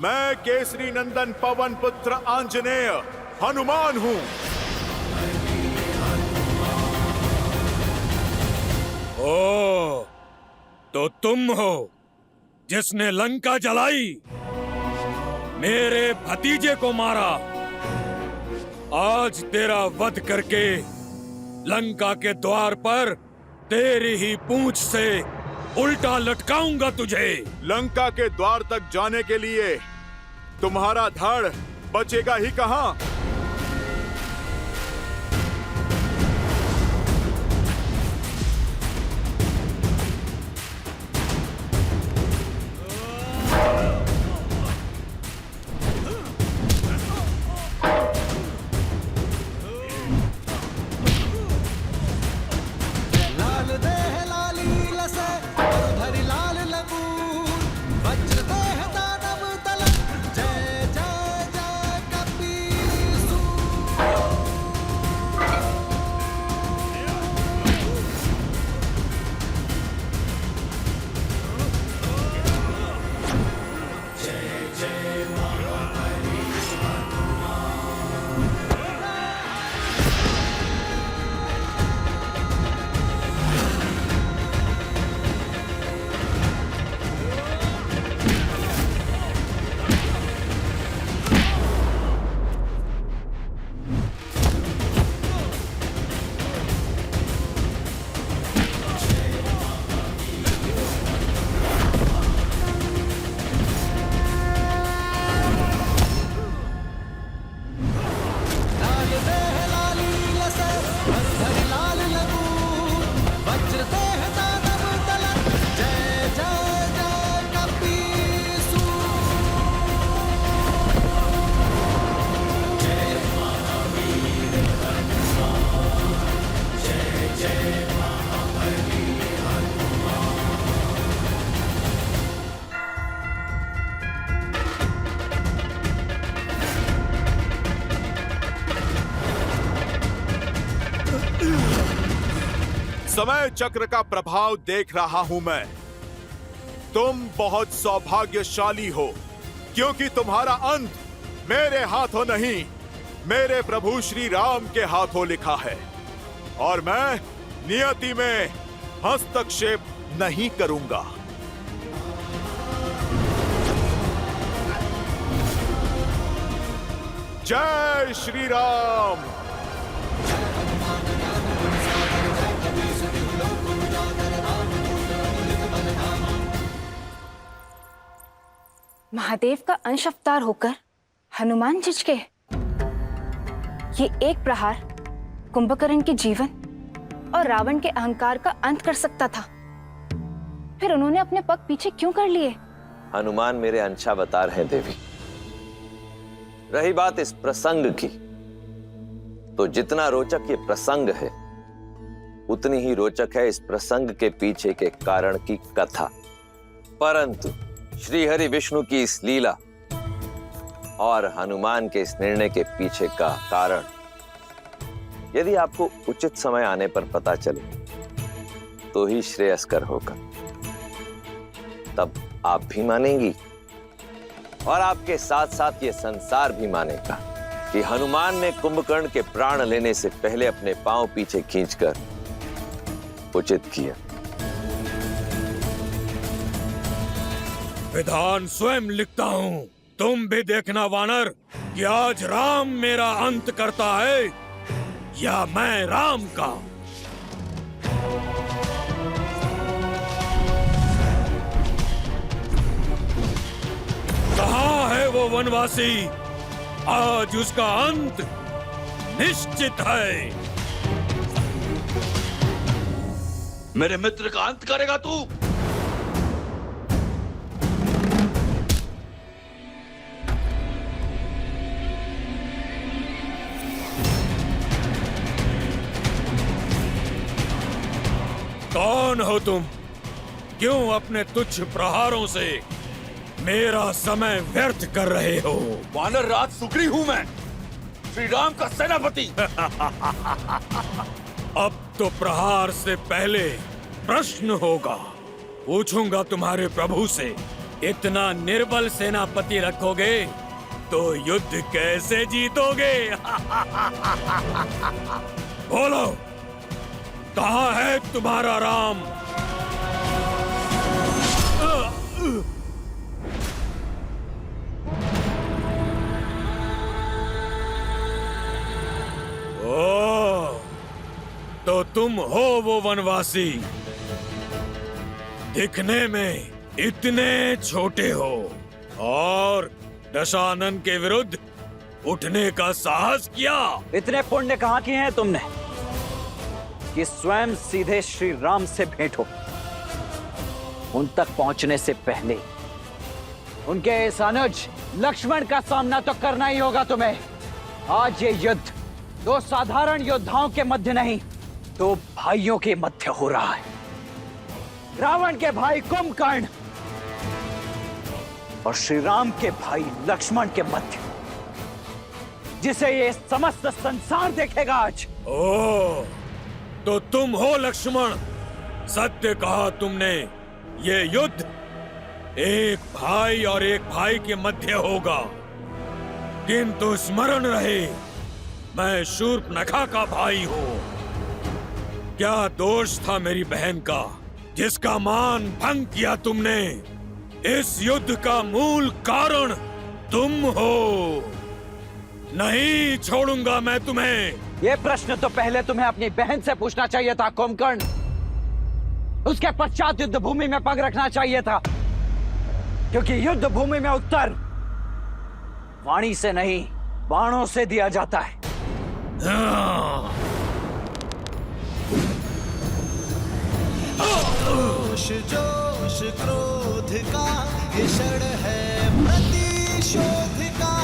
मैं केसरी नंदन पवन पुत्र आंजनेय हनुमान हूँ। ओ, तो तुम हो जिसने लंका जलाई, मेरे भतीजे को मारा। आज तेरा वध करके लंका के द्वार पर तेरी ही पूंछ से उल्टा लटकाऊंगा तुझे। लंका के द्वार तक जाने के लिए तुम्हारा धड़ बचेगा ही कहां। समय चक्र का प्रभाव देख रहा हूं मैं। तुम बहुत सौभाग्यशाली हो क्योंकि तुम्हारा अंत मेरे हाथों नहीं, मेरे प्रभु श्री राम के हाथों लिखा है। और मैं नियति में हस्तक्षेप नहीं करूंगा। जय श्री राम। महादेव का अंश अवतार होकर हनुमान झिझके। ये एक प्रहार कुंभकर्ण के जीवन और रावण के अहंकार का अंत कर सकता था। फिर उन्होंने अपने पग पीछे क्यों कर लिए? हनुमान मेरे अंशावतार हैं देवी। रही बात इस प्रसंग की, तो जितना रोचक ये प्रसंग है, उतनी ही रोचक है इस प्रसंग के पीछे के कारण की कथा। परंतु श्री हरि विष्णु की इस लीला और हनुमान के इस निर्णय के पीछे का कारण यदि आपको उचित समय आने पर पता चले तो ही श्रेयस्कर होगा। तब आप भी मानेंगी और आपके साथ साथ ये संसार भी मानेगा कि हनुमान ने कुंभकर्ण के प्राण लेने से पहले अपने पांव पीछे खींचकर उचित किया। विधान स्वयं लिखता हूँ, तुम भी देखना वानर कि आज राम मेरा अंत करता है या मैं राम का। कहाँ है वो वनवासी? आज उसका अंत निश्चित है। मेरे मित्र का अंत करेगा तू? कौन हो तुम? क्यों अपने तुच्छ प्रहारों से मेरा समय व्यर्थ कर रहे हो? वानर राज सुग्रीव हूं मैं, श्री राम का सेनापति। अब तो प्रहार से पहले प्रश्न होगा। पूछूंगा तुम्हारे प्रभु से, इतना निर्बल सेनापति रखोगे तो युद्ध कैसे जीतोगे? बोलो, कहाँ है तुम्हारा राम? ओ, तो तुम हो वो वनवासी। दिखने में इतने छोटे हो और दशानन के विरुद्ध उठने का साहस किया। इतने पुण्य कहाँ किए हैं तुमने कि स्वयं सीधे श्री राम से भेंट हो? उन तक पहुंचने से पहले उनके इस अनुज लक्ष्मण का सामना तो करना ही होगा तुम्हें। आज ये युद्ध दो साधारण योद्धाओं के मध्य नहीं, दो भाइयों के मध्य हो रहा है। रावण के भाई कुंभकर्ण और श्री राम के भाई लक्ष्मण के मध्य, जिसे ये समस्त संसार देखेगा आज। ओ, तो तुम हो लक्ष्मण। सत्य कहा तुमने, ये युद्ध एक भाई और एक भाई के मध्य होगा। किंतु स्मरण रहे, मैं शूर्पणखा का भाई हूँ। क्या दोष था मेरी बहन का जिसका मान भंग किया तुमने? इस युद्ध का मूल कारण तुम हो। नहीं छोड़ूंगा मैं तुम्हें। ये प्रश्न तो पहले तुम्हें अपनी बहन से पूछना चाहिए था कुंभकर्ण। उसके पश्चात युद्ध भूमि में पग रखना चाहिए था, क्योंकि युद्ध भूमि में उत्तर वाणी से नहीं, बाणों से दिया जाता है। जोश जोश क्रोध का ये क्षण है प्रतिशोध का,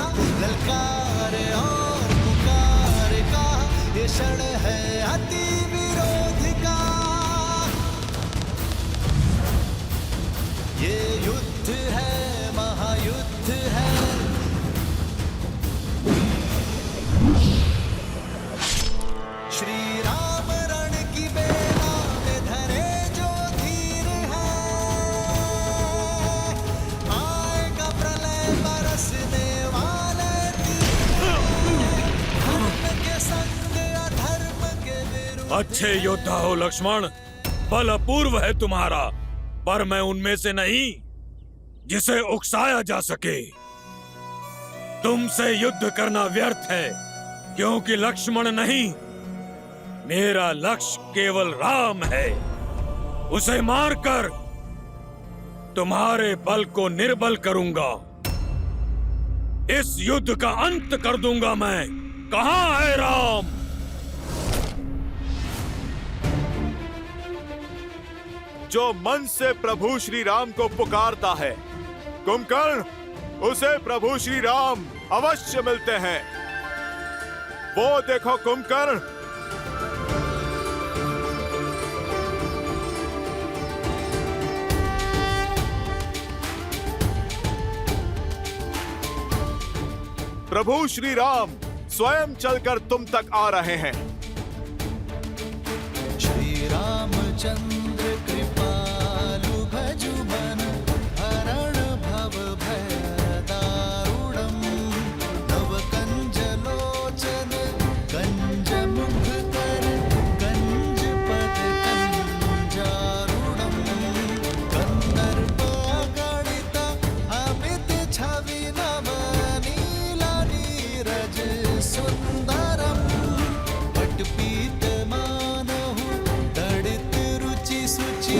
ललकार और पुकार का ये क्षण है अति विरोध का। ये युद्ध है, महायुद्ध है। श्री राम रण की बेला में धरे जो धीर है, आएगा प्रलय बरसने वाले धर्म के संग अधर्म के विरुद्ध। अच्छे योद्धा हो लक्ष्मण, बल अपूर्व है तुम्हारा, पर मैं उनमें से नहीं जिसे उकसाया जा सके। तुमसे युद्ध करना व्यर्थ है, क्योंकि लक्ष्मण नहीं, मेरा लक्ष्य केवल राम है। उसे मारकर तुम्हारे बल को निर्बल करूंगा। इस युद्ध का अंत कर दूंगा मैं। कहाँ है राम? जो मन से प्रभु श्री राम को पुकारता है, कुंभकर्ण, उसे प्रभु श्री राम अवश्य मिलते हैं। वो देखो कुंभकर्ण। प्रभु श्री राम स्वयं चलकर तुम तक आ रहे हैं। श्री रामचंद्र कृपालु भजु मन हरण भव भय दारुणम नव कंज लोचन कंज मुख कर कंज पद कंजारुणम कंदर्प गणित अमित छवि नव नीला नीरज सुंदरम पट पीत मानहु तड़ित रुचि सुचि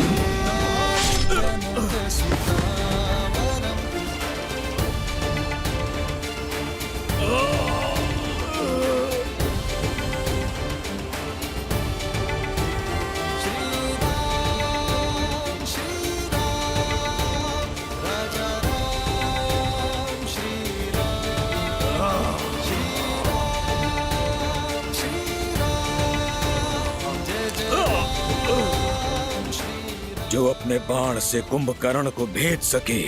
जनक सुतावरम। श्री राम राजा राम श्री राम जय जय राम श्री जो अपने बाण से कुंभकर्ण को भेद सके,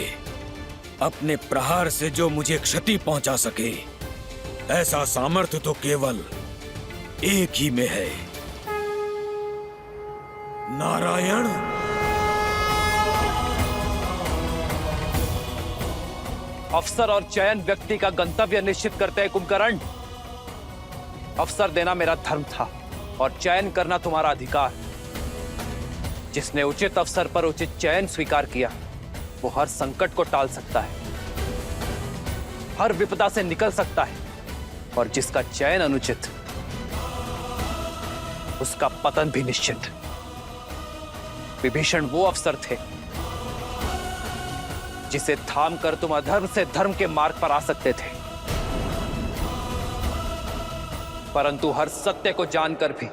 अपने प्रहार से जो मुझे क्षति पहुंचा सके, ऐसा सामर्थ्य तो केवल एक ही में है, नारायण। अवसर और चयन व्यक्ति का गंतव्य निश्चित करते हैं कुंभकर्ण। अवसर देना मेरा धर्म था और चयन करना तुम्हारा अधिकार। जिसने उचित अवसर पर उचित चयन स्वीकार किया, वो हर संकट को टाल सकता है, हर विपदा से निकल सकता है, और जिसका चयन अनुचित, उसका पतन भी निश्चित। विभीषण वो अवसर थे जिसे थाम कर तुम अधर्म से धर्म के मार्ग पर आ सकते थे, परंतु हर सत्य को जानकर भी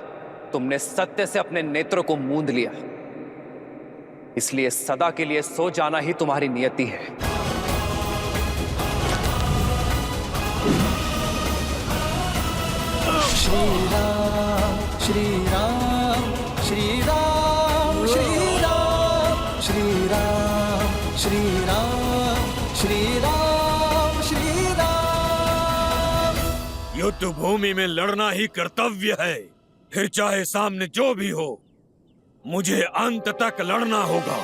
तुमने सत्य से अपने नेत्रों को मूंद लिया। इसलिए सदा के लिए सो जाना ही तुम्हारी नियति है। श्री राम श्री राम श्री राम श्री राम श्री राम श्री राम श्री राम श्री राम। युद्ध भूमि में लड़ना ही कर्तव्य है, फिर चाहे सामने जो भी हो, मुझे अंत तक लड़ना होगा।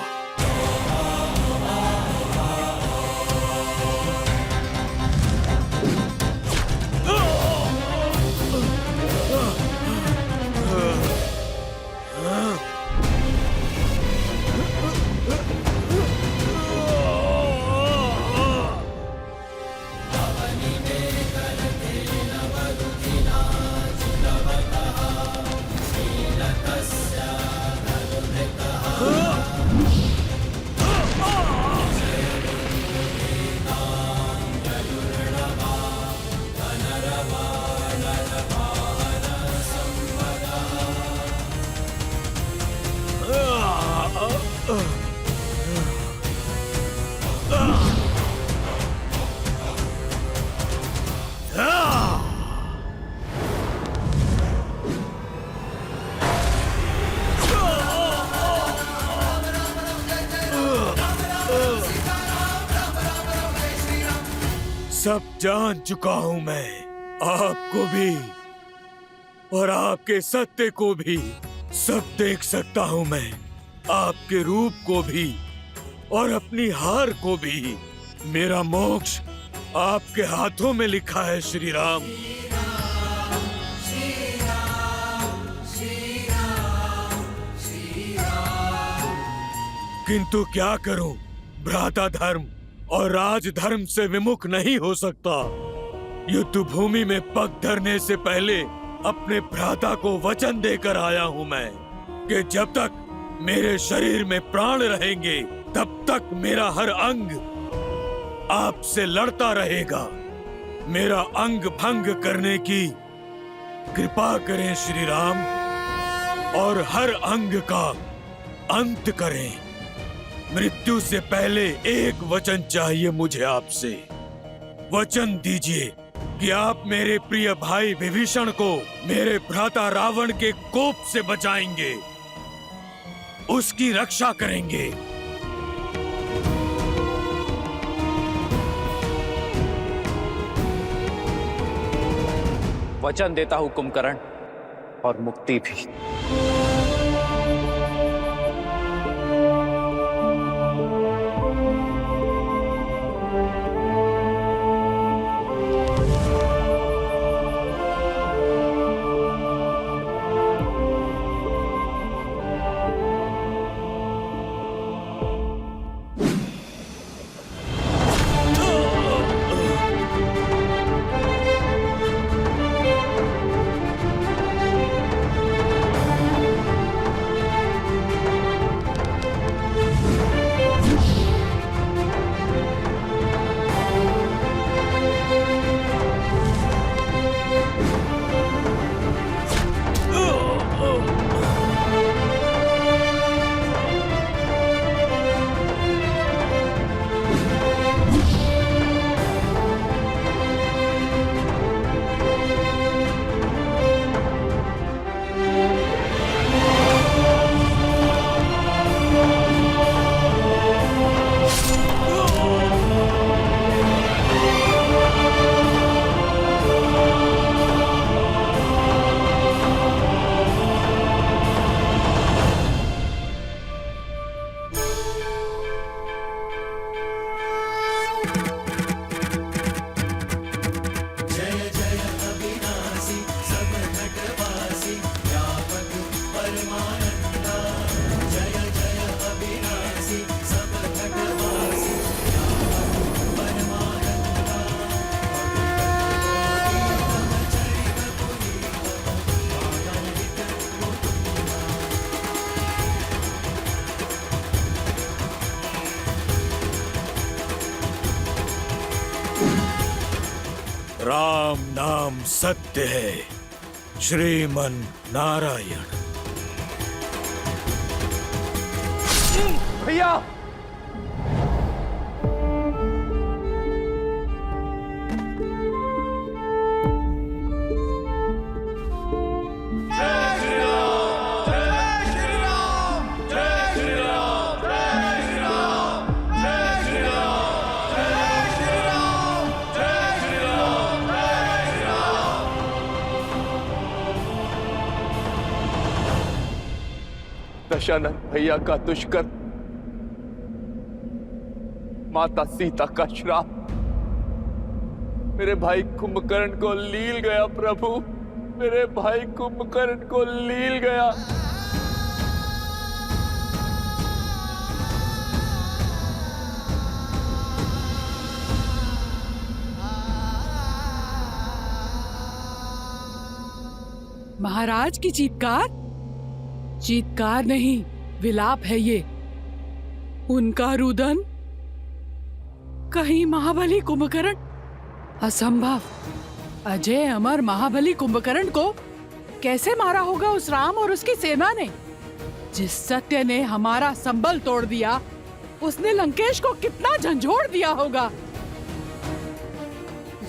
सब जान चुका हूं मैं, आपको भी और आपके सत्य को भी। सब देख सकता हूं मैं, आपके रूप को भी और अपनी हार को भी। मेरा मोक्ष आपके हाथों में लिखा है श्री राम। किंतु क्या करूं, भ्राता धर्म और राजधर्म से विमुख नहीं हो सकता। युद्ध भूमि में पग धरने से पहले अपने भ्राता को वचन देकर आया हूं मैं कि जब तक मेरे शरीर में प्राण रहेंगे, तब तक मेरा हर अंग आपसे लड़ता रहेगा। मेरा अंग भंग करने की कृपा करें श्री राम, और हर अंग का अंत करें। मृत्यु से पहले एक वचन चाहिए मुझे आपसे। वचन दीजिए कि आप मेरे प्रिय भाई विभीषण को मेरे भ्राता रावण के कोप से बचाएंगे, उसकी रक्षा करेंगे। वचन देता हूं कुंभकर्ण, और मुक्ति भी। राम नाम सत्य है, श्रीमन नारायण। भैया दशानन भैया का दुष्कर्म, माता सीता का श्राप मेरे भाई कुंभकर्ण को लील गया प्रभु, मेरे भाई कुंभकर्ण को लील गया। महाराज की चीत्कार, चीत्कार नहीं विलाप है ये। उनका रुदन, कहीं महाबली कुंभकर्ण? असंभव। अजय अमर महाबली कुंभकर्ण को कैसे मारा होगा उस राम और उसकी सेना ने? जिस सत्य ने हमारा संबल तोड़ दिया, उसने लंकेश को कितना झंझोड़ दिया होगा।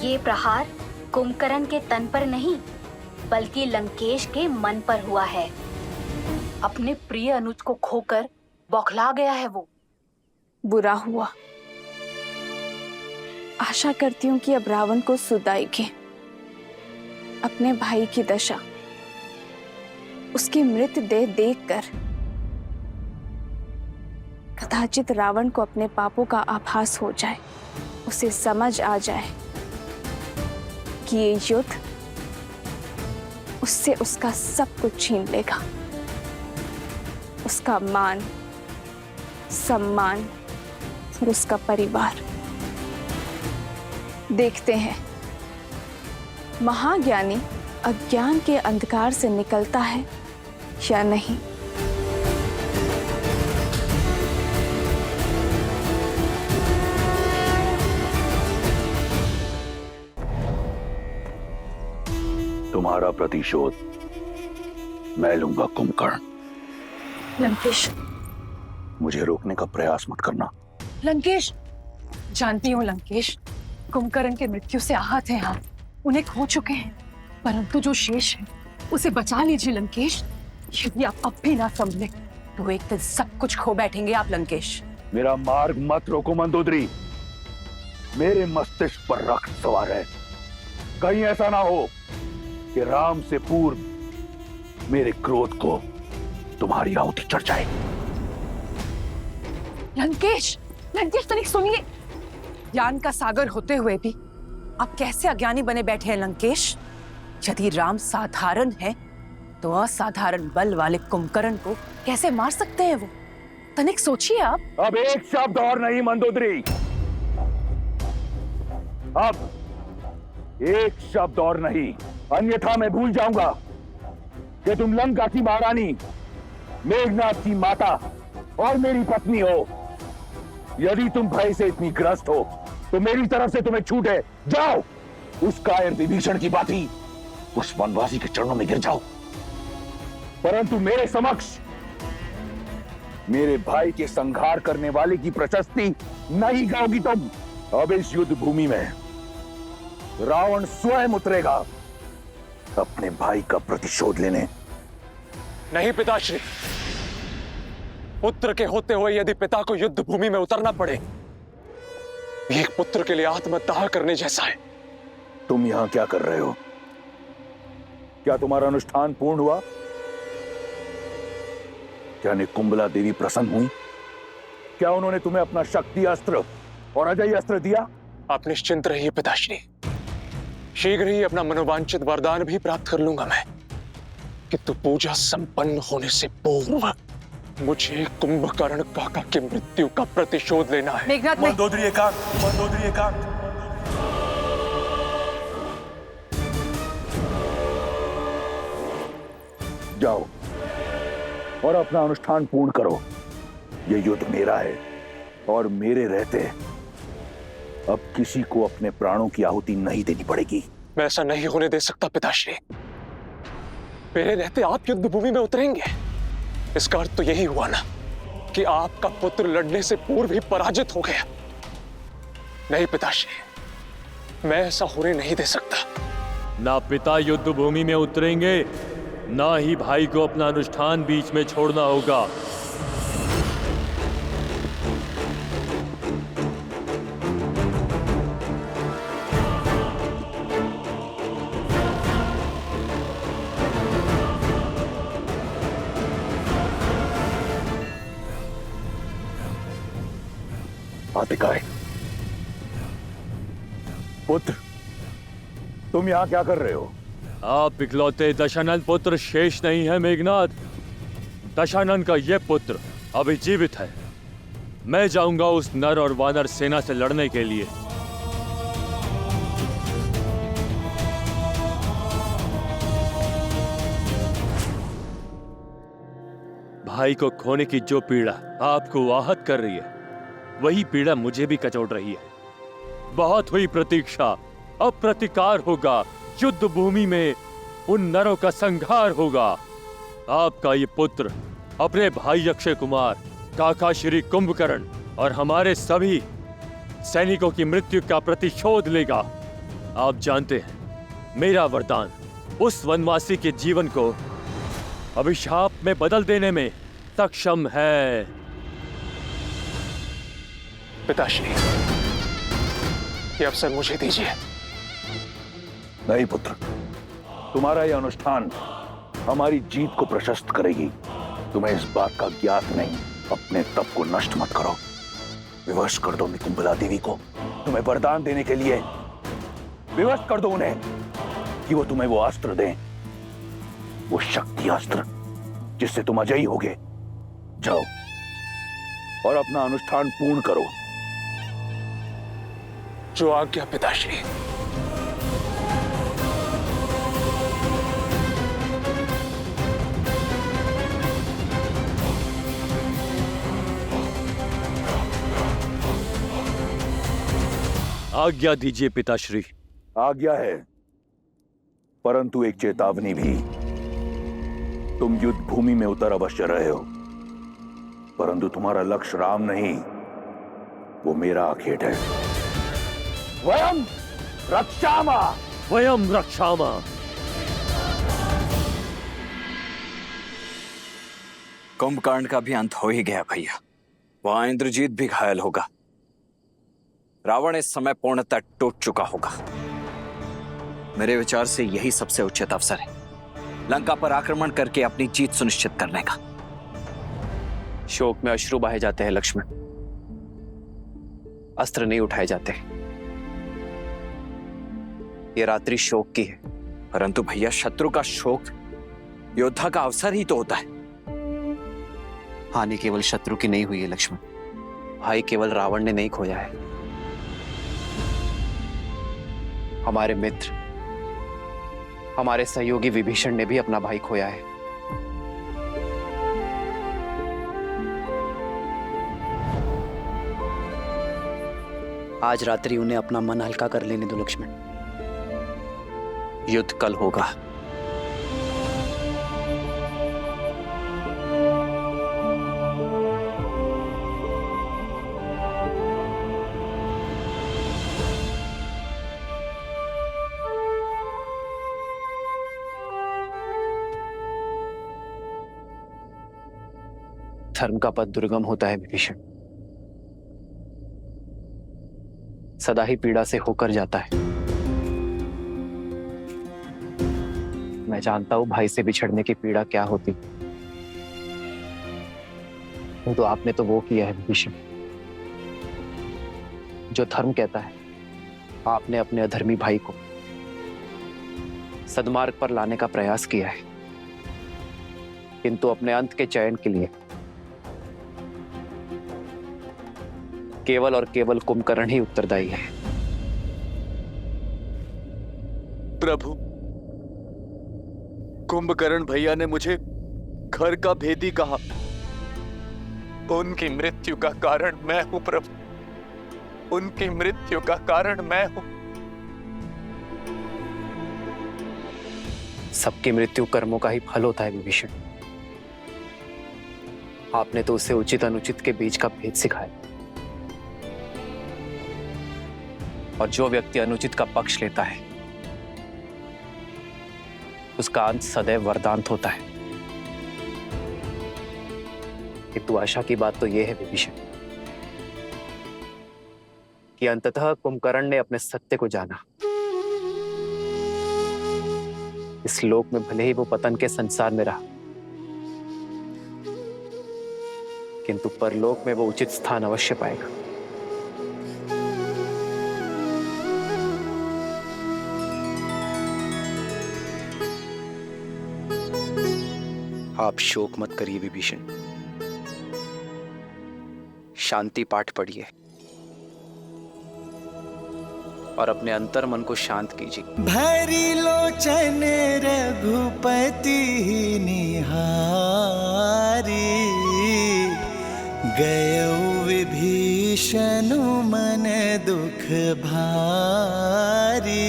ये प्रहार कुंभकर्ण के तन पर नहीं, बल्कि लंकेश के मन पर हुआ है। अपने प्रिय अनुज को खोकर बौखला गया है वो। बुरा हुआ। आशा करती हूँ कि अब रावण को सुधाएगी। अपने भाई की दशा, उसकी मृत देह देखकर कदाचित रावण को अपने पापों का आभास हो जाए, उसे समझ आ जाए कि ये युद्ध उससे उसका सब कुछ छीन लेगा, उसका मान, सम्मान और उसका परिवार। देखते हैं महाज्ञानी अज्ञान के अंधकार से निकलता है या नहीं। तुम्हारा प्रतिशोध मैं लूंगा कुंभकर्ण। लंकेश, मुझे रोकने का प्रयास मत करना। लंकेश, जानती हूँ लंकेश, कुंभकर्ण की मृत्यु से आहत हैं हम, उन्हें खो चुके हैं, परंतु जो शेष है उसे बचा लीजिए लंकेश। यदि आप अब भी ना संभले तो एक दिन सब कुछ खो बैठेंगे आप लंकेश। मेरा मार्ग मत रोको मंदोदरी। मेरे मस्तिष्क पर रक्त सवार है। कहीं ऐसा ना हो कि राम से पूर्व मेरे क्रोध को तुम्हारी आहुति चढ़ जाए। लंकेश, लंकेश तनिक सुनिए। ज्ञान का सागर होते हुए भी आप कैसे अज्ञानी बने बैठे हैं लंकेश? यदि राम साधारण है तो असाधारण बल वाले कुंभकर्ण को कैसे मार सकते हैं वो? तनिक सोचिए आप। अब एक शब्द और नहीं मंदोदरी, अब एक शब्द और नहीं, अन्यथा मैं भूल जाऊंगा कि तुम लंका की महारानी, मेघनाथ की माता और मेरी पत्नी हो। यदि तुम भय से इतनी ग्रस्त हो तो मेरी तरफ से तुम्हें छूट है। जाओ, उस कायर विभीषण की भांति उस वनवासी के चरणों में गिर जाओ, परंतु मेरे समक्ष मेरे भाई के संहार करने वाले की प्रशस्ति नहीं गाओगी तुम। अब इस युद्ध भूमि में रावण स्वयं उतरेगा अपने भाई का प्रतिशोध लेने। नहीं पिताश्री, पुत्र के होते हुए यदि पिता को युद्ध भूमि में उतरना पड़े, एक पुत्र के लिए आत्मदाह करने जैसा है। तुम यहां क्या कर रहे हो? क्या तुम्हारा अनुष्ठान पूर्ण हुआ? क्या निकुंबला देवी प्रसन्न हुई? क्या उन्होंने तुम्हें अपना शक्ति अस्त्र और अजय अस्त्र दिया? आप निश्चिंत रहिए पिताश्री, शीघ्र ही अपना मनोवांछित वरदान भी प्राप्त कर लूंगा मैं। किंतु पूजा संपन्न होने से पूर्व मुझे कुंभकर्ण काका की मृत्यु का प्रतिशोध लेना है। मेघनाथ, मंदोदरी एकांत, मंदोदरी एकांत। जाओ और अपना अनुष्ठान पूर्ण करो। यह युद्ध मेरा है और मेरे रहते अब किसी को अपने प्राणों की आहुति नहीं देनी पड़ेगी। मैं ऐसा नहीं होने दे सकता पिताश्री। मेरे रहते आप युद्ध भूमि में उतरेंगे, इसका अर्थ तो यही हुआ ना कि आपका पुत्र लड़ने से पूर्व ही पराजित हो गया। नहीं पिताश्री, मैं ऐसा होने नहीं दे सकता। ना पिता युद्ध भूमि में उतरेंगे, ना ही भाई को अपना अनुष्ठान बीच में छोड़ना होगा। आतिकाय, पुत्र, तुम यहां क्या कर रहे हो? आप इकलौते दशानन पुत्र शेष नहीं है मेघनाथ। दशानन का यह पुत्र अभी जीवित है। मैं जाऊंगा उस नर और वानर सेना से लड़ने के लिए। भाई को खोने की जो पीड़ा आपको आहत कर रही है, वही पीड़ा मुझे भी कचोट रही है। बहुत हुई प्रतीक्षा, अब प्रतिकार होगा। युद्ध भूमि में उन नरों का संहार होगा। आपका ये पुत्र अपने भाई अक्षय कुमार, काका श्री कुंभकर्ण और हमारे सभी सैनिकों की मृत्यु का प्रतिशोध लेगा। आप जानते हैं, मेरा वरदान उस वनवासी के जीवन को अभिशाप में बदल देने में सक्षम है। पिताश्री, ये अवसर मुझे दीजिए। नहीं पुत्र, तुम्हारा यह अनुष्ठान हमारी जीत को प्रशस्त करेगी। तुम्हें इस बात का ज्ञात नहीं। अपने तप को नष्ट मत करो। विवश कर दो निकुंबला देवी को। तुम्हें वरदान देने के लिए विवश कर दो उन्हें कि वो तुम्हें वो अस्त्र दें, वो शक्ति अस्त्र जिससे तुम अजयी होगे। जाओ और अपना अनुष्ठान पूर्ण करो। जो आज्ञा पिताश्री। आज्ञा दीजिए पिताश्री। आज्ञा है, परंतु एक चेतावनी भी। तुम युद्ध भूमि में उतर अवश्य रहे हो, परंतु तुम्हारा लक्ष्य राम नहीं, वो मेरा आखेट है। वयम रक्षामा स्वयं रक्षामा। कुंभकर्ण का भी अंत हो ही गया भैया। वहां इंद्रजीत भी घायल होगा। रावण इस समय पूर्णतः टूट चुका होगा। मेरे विचार से यही सबसे उचित अवसर है लंका पर आक्रमण करके अपनी जीत सुनिश्चित करने का। शोक में अश्रु बहाए जाते हैं लक्ष्मण, अस्त्र नहीं उठाए जाते। ये रात्रि शोक की है, परंतु भैया शत्रु का शोक योद्धा का अवसर ही तो होता है। हानि केवल शत्रु की नहीं हुई है लक्ष्मण, भाई केवल रावण ने नहीं खोया है। हमारे मित्र, हमारे सहयोगी विभीषण ने भी अपना भाई खोया है। आज रात्रि उन्हें अपना मन हल्का कर लेने दो लक्ष्मण। युद्ध कल होगा। धर्म का पथ दुर्गम होता है विभीषण, सदा ही पीड़ा से होकर जाता है। मैं जानता हूं भाई से बिछड़ने की पीड़ा क्या होती, तो आपने तो वो किया है विभीषण जो धर्म कहता है। आपने अपने अधर्मी भाई को सद्मार्ग पर लाने का प्रयास किया है, किंतु अपने अंत के चयन के लिए केवल और केवल कुंभकर्ण ही उत्तरदायी है। प्रभु, कुंभकर्ण भैया ने मुझे घर का भेदी कहा। उनकी मृत्यु का कारण मैं हूं प्रभु, उनकी मृत्यु का कारण मैं हूं। सबकी मृत्यु कर्मों का ही फल होता है विभीषण। आपने तो उसे उचित अनुचित के बीच का भेद सिखाया, और जो व्यक्ति अनुचित का पक्ष लेता है उसका अंत सदैव वरदांत होता है। किंतु आशा की बात तो यह है विभीषण कि अंततः कुंभकर्ण ने अपने सत्य को जाना। इस लोक में भले ही वो पतन के संसार में रहा, किंतु परलोक में वो उचित स्थान अवश्य पाएगा। आप शोक मत करिए विभीषण, शांति पाठ पढ़िए और अपने अंतर मन को शांत कीजिए। भरी लोचन रघुपति निहारी, गयो विभीषण मन दुख भारी।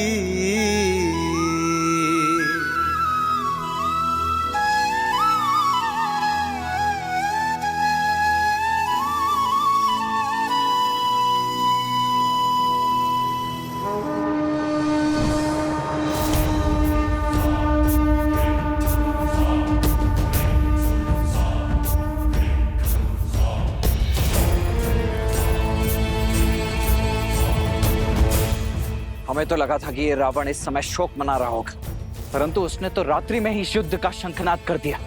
हमें तो लगा था कि ये रावण इस समय शोक मना रहा होगा, परंतु उसने तो रात्रि में ही इस युद्ध का शंखनाद कर दिया।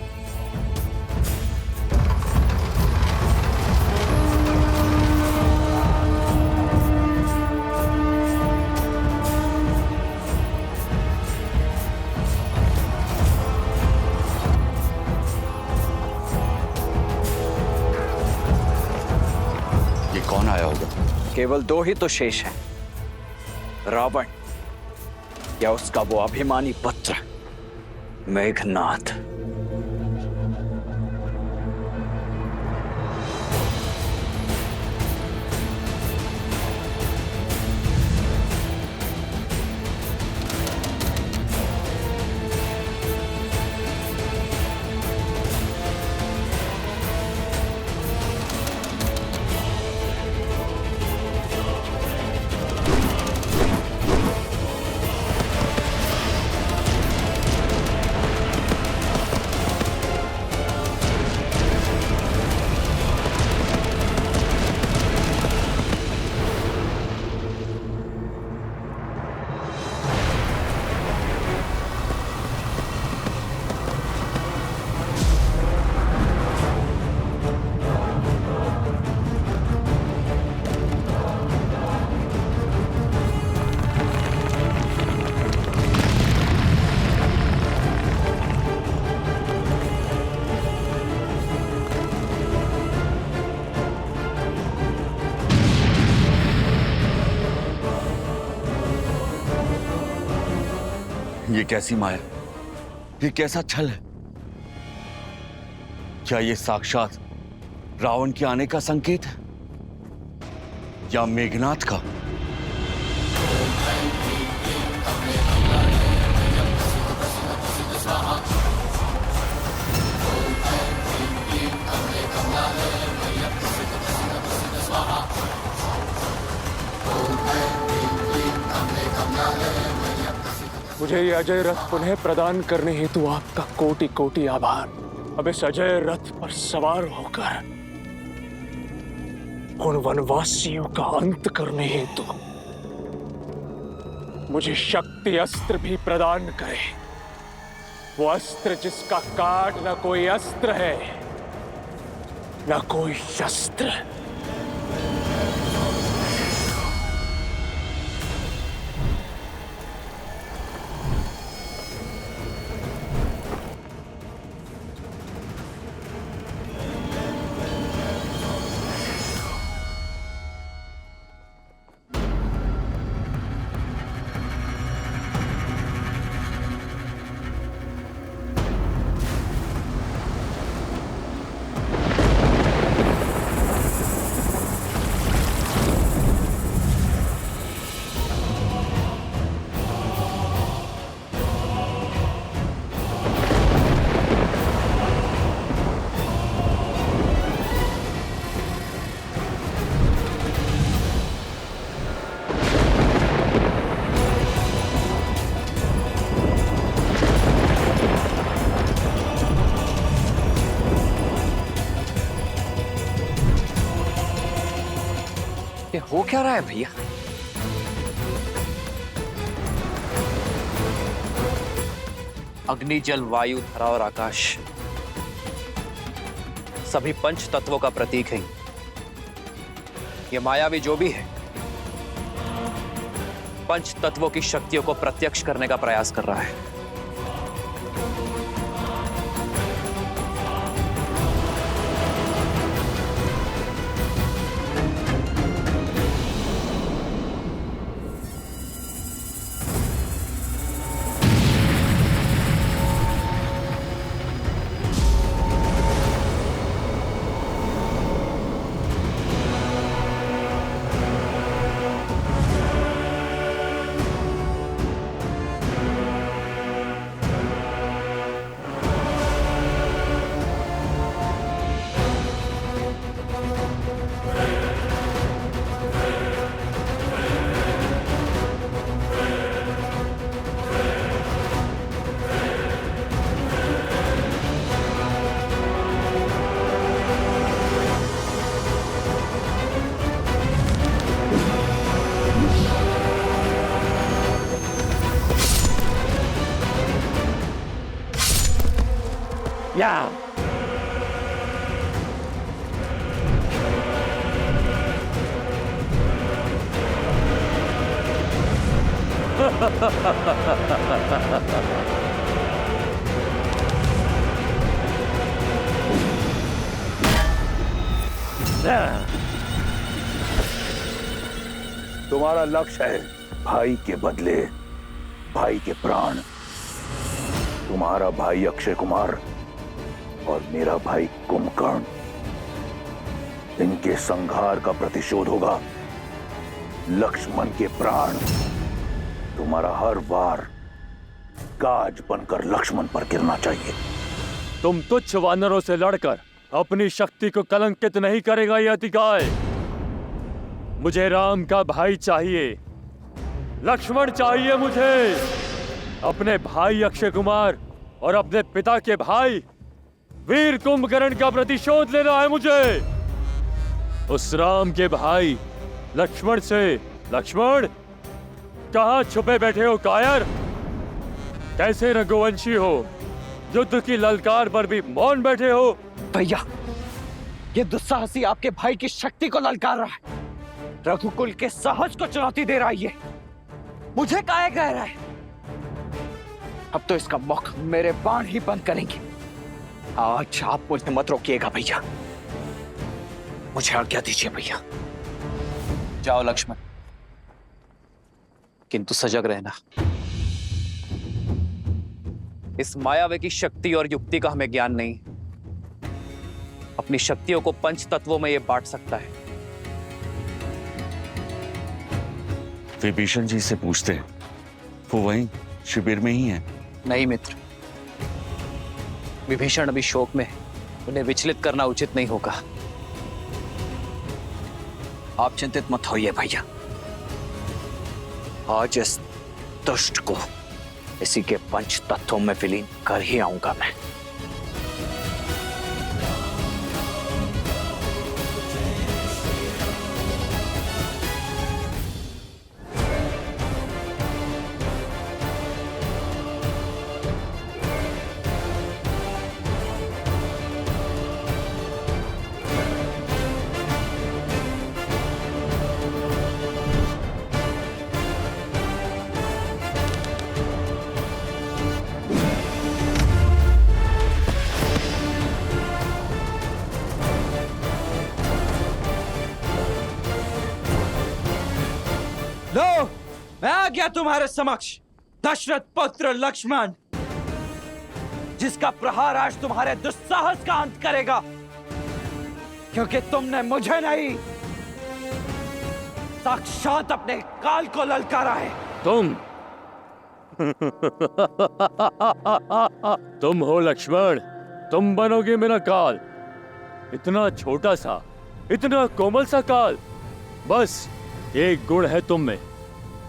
ये कौन आया होगा? केवल दो ही तो शेष हैं, रावण या उसका वो अभिमानी पुत्र मेघनाद। ये कैसी माया, ये कैसा छल है? क्या ये साक्षात रावण के आने का संकेत है या मेघनाथ का? मुझे ये अजय रथ पुनः प्रदान करने हेतु आपका कोटि कोटि आभार। अब इस अजय रथ पर सवार होकर उन वनवासियों का अंत करने हेतु मुझे शक्ति अस्त्र भी प्रदान करे। वो अस्त्र जिसका काट न कोई अस्त्र है न कोई शस्त्र। ये हो क्या रहा है भैया? अग्नि, जल, वायु, धरा और आकाश सभी पंच तत्वों का प्रतीक है। ये मायावी जो भी है पंच तत्वों की शक्तियों को प्रत्यक्ष करने का प्रयास कर रहा है। Yeah. तुम्हारा लक्ष्य है भाई के बदले भाई के प्राण। तुम्हारा भाई अक्षय कुमार और मेरा भाई कुंभकर्ण, इनके संहार का प्रतिशोध होगा लक्ष्मण के प्राण। तुम्हारा हर वार गाज बनकर लक्ष्मण पर गिरना चाहिए। तुम तुच्छ वानरों से लड़कर अपनी शक्ति को कलंकित नहीं करेगा यह अतिकाय। मुझे राम का भाई चाहिए, लक्ष्मण चाहिए मुझे। अपने भाई अक्षय कुमार और अपने पिता के भाई वीर कुंभकर्ण का प्रतिशोध लेना है मुझे। उस राम के भाई लक्ष्मण से। लक्ष्मण, कहां छुपे बैठे हो कायर? कैसे रघुवंशी हो, युद्ध की ललकार पर भी मौन बैठे हो? भैया, ये दुस्साहसी आपके भाई की शक्ति को ललकार रहा है, रघुकुल के साहस को चुनौती दे रहा है। ये मुझे काहे कह रहा है? अब तो इसका मुख मेरे बाण ही बंद करेंगे। आज आप मुझे मत रोकिएगा भैया, मुझे आज्ञा दीजिए भैया। जाओ लक्ष्मण, किंतु सजग रहना। इस मायावी की शक्ति और युक्ति का हमें ज्ञान नहीं। अपनी शक्तियों को पंच तत्वों में ये बांट सकता है। विभीषण जी से पूछते हैं, वो वहीं शिविर में ही है। नहीं मित्र, विभीषण अभी शोक में है, उन्हें विचलित करना उचित नहीं होगा। आप चिंतित मत होइए भैया, आज इस दुष्ट को इसी के पंच तत्वों में विलीन कर ही आऊंगा मैं। लो, मैं आ गया तुम्हारे समक्ष, दशरथ पुत्र लक्ष्मण, जिसका प्रहार आज तुम्हारे दुस्साहस का अंत करेगा, क्योंकि तुमने मुझे नहीं, साक्षात अपने काल को ललकारा है। तुम हो लक्ष्मण, तुम बनोगे मेरा काल। इतना छोटा सा, इतना कोमल सा काल। बस एक गुण है तुम में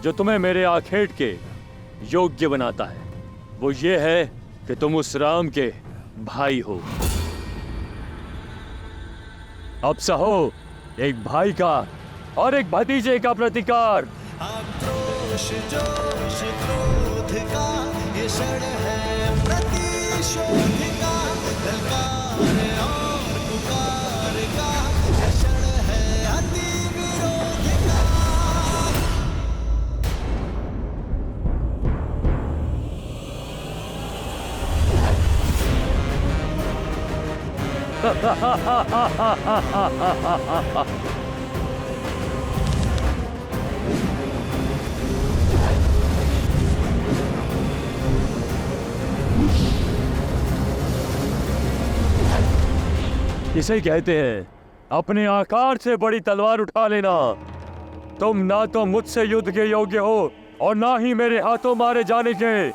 जो तुम्हें मेरे आखेट के योग्य बनाता है, वो ये है कि तुम उस राम के भाई हो। अब सहो एक भाई का और एक भतीजे का प्रतिकार। आक्रोश जोश क्रोध का ये क्षण है प्रतिशोध का, ललकार और पुकार का ये क्षण है अति विरोध का। इसे कहते हैं अपने आकार से बड़ी तलवार उठा लेना। तुम ना तो मुझसे युद्ध के योग्य हो और ना ही मेरे हाथों मारे जाने के।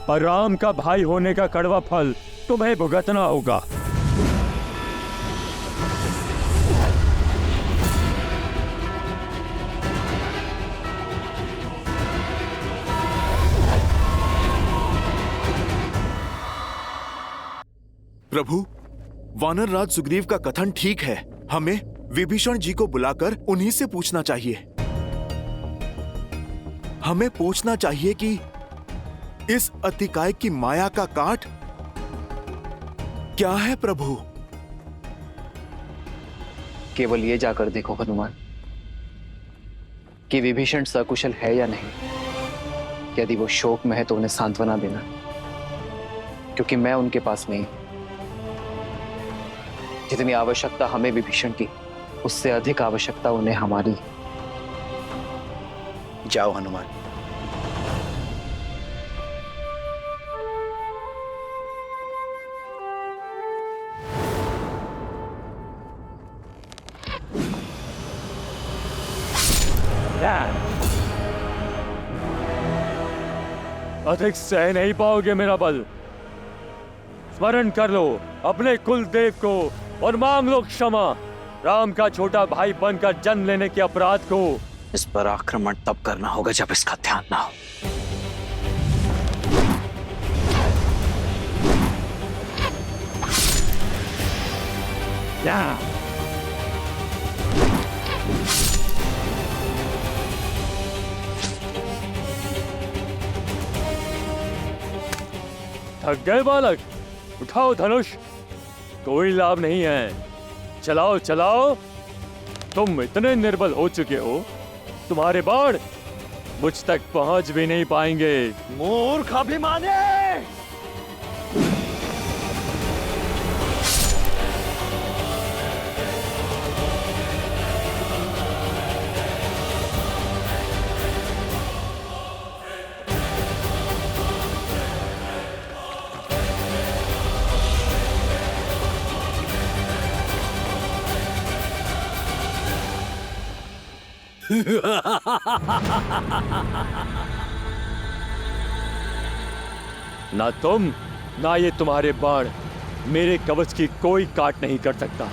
पर राम का भाई होने का कड़वा फल तुम्हें भुगतना होगा। प्रभु, वानर राज सुग्रीव का कथन ठीक है। हमें विभीषण जी को बुलाकर उन्हीं से पूछना चाहिए। हमें पूछना चाहिए कि इस अतिकाय की माया का काट क्या है प्रभु? केवल ये जाकर देखो हनुमान कि विभीषण सकुशल है या नहीं। यदि वो शोक में है तो उन्हें सांत्वना देना, क्योंकि मैं उनके पास नहीं। जितनी आवश्यकता हमें विभीषण की, उससे अधिक आवश्यकता उन्हें हमारी। जाओ हनुमान। अधिक सह नहीं पाओगे मेरा बल। स्मरण कर लो अपने कुल देव को और मांग लो क्षमा। राम का छोटा भाई बनकर जन्म लेने के अपराध को। इस पर आक्रमण तब करना होगा जब इसका ध्यान ना हो। थक गए बालक? उठाओ धनुष, कोई लाभ नहीं है। चलाओ चलाओ, तुम इतने निर्बल हो चुके हो, तुम्हारे बाण मुझ तक पहुंच भी नहीं पाएंगे। मूर्ख अभिमानी! ना तुम ना ये तुम्हारे बाण मेरे कवच की कोई काट नहीं कर सकता।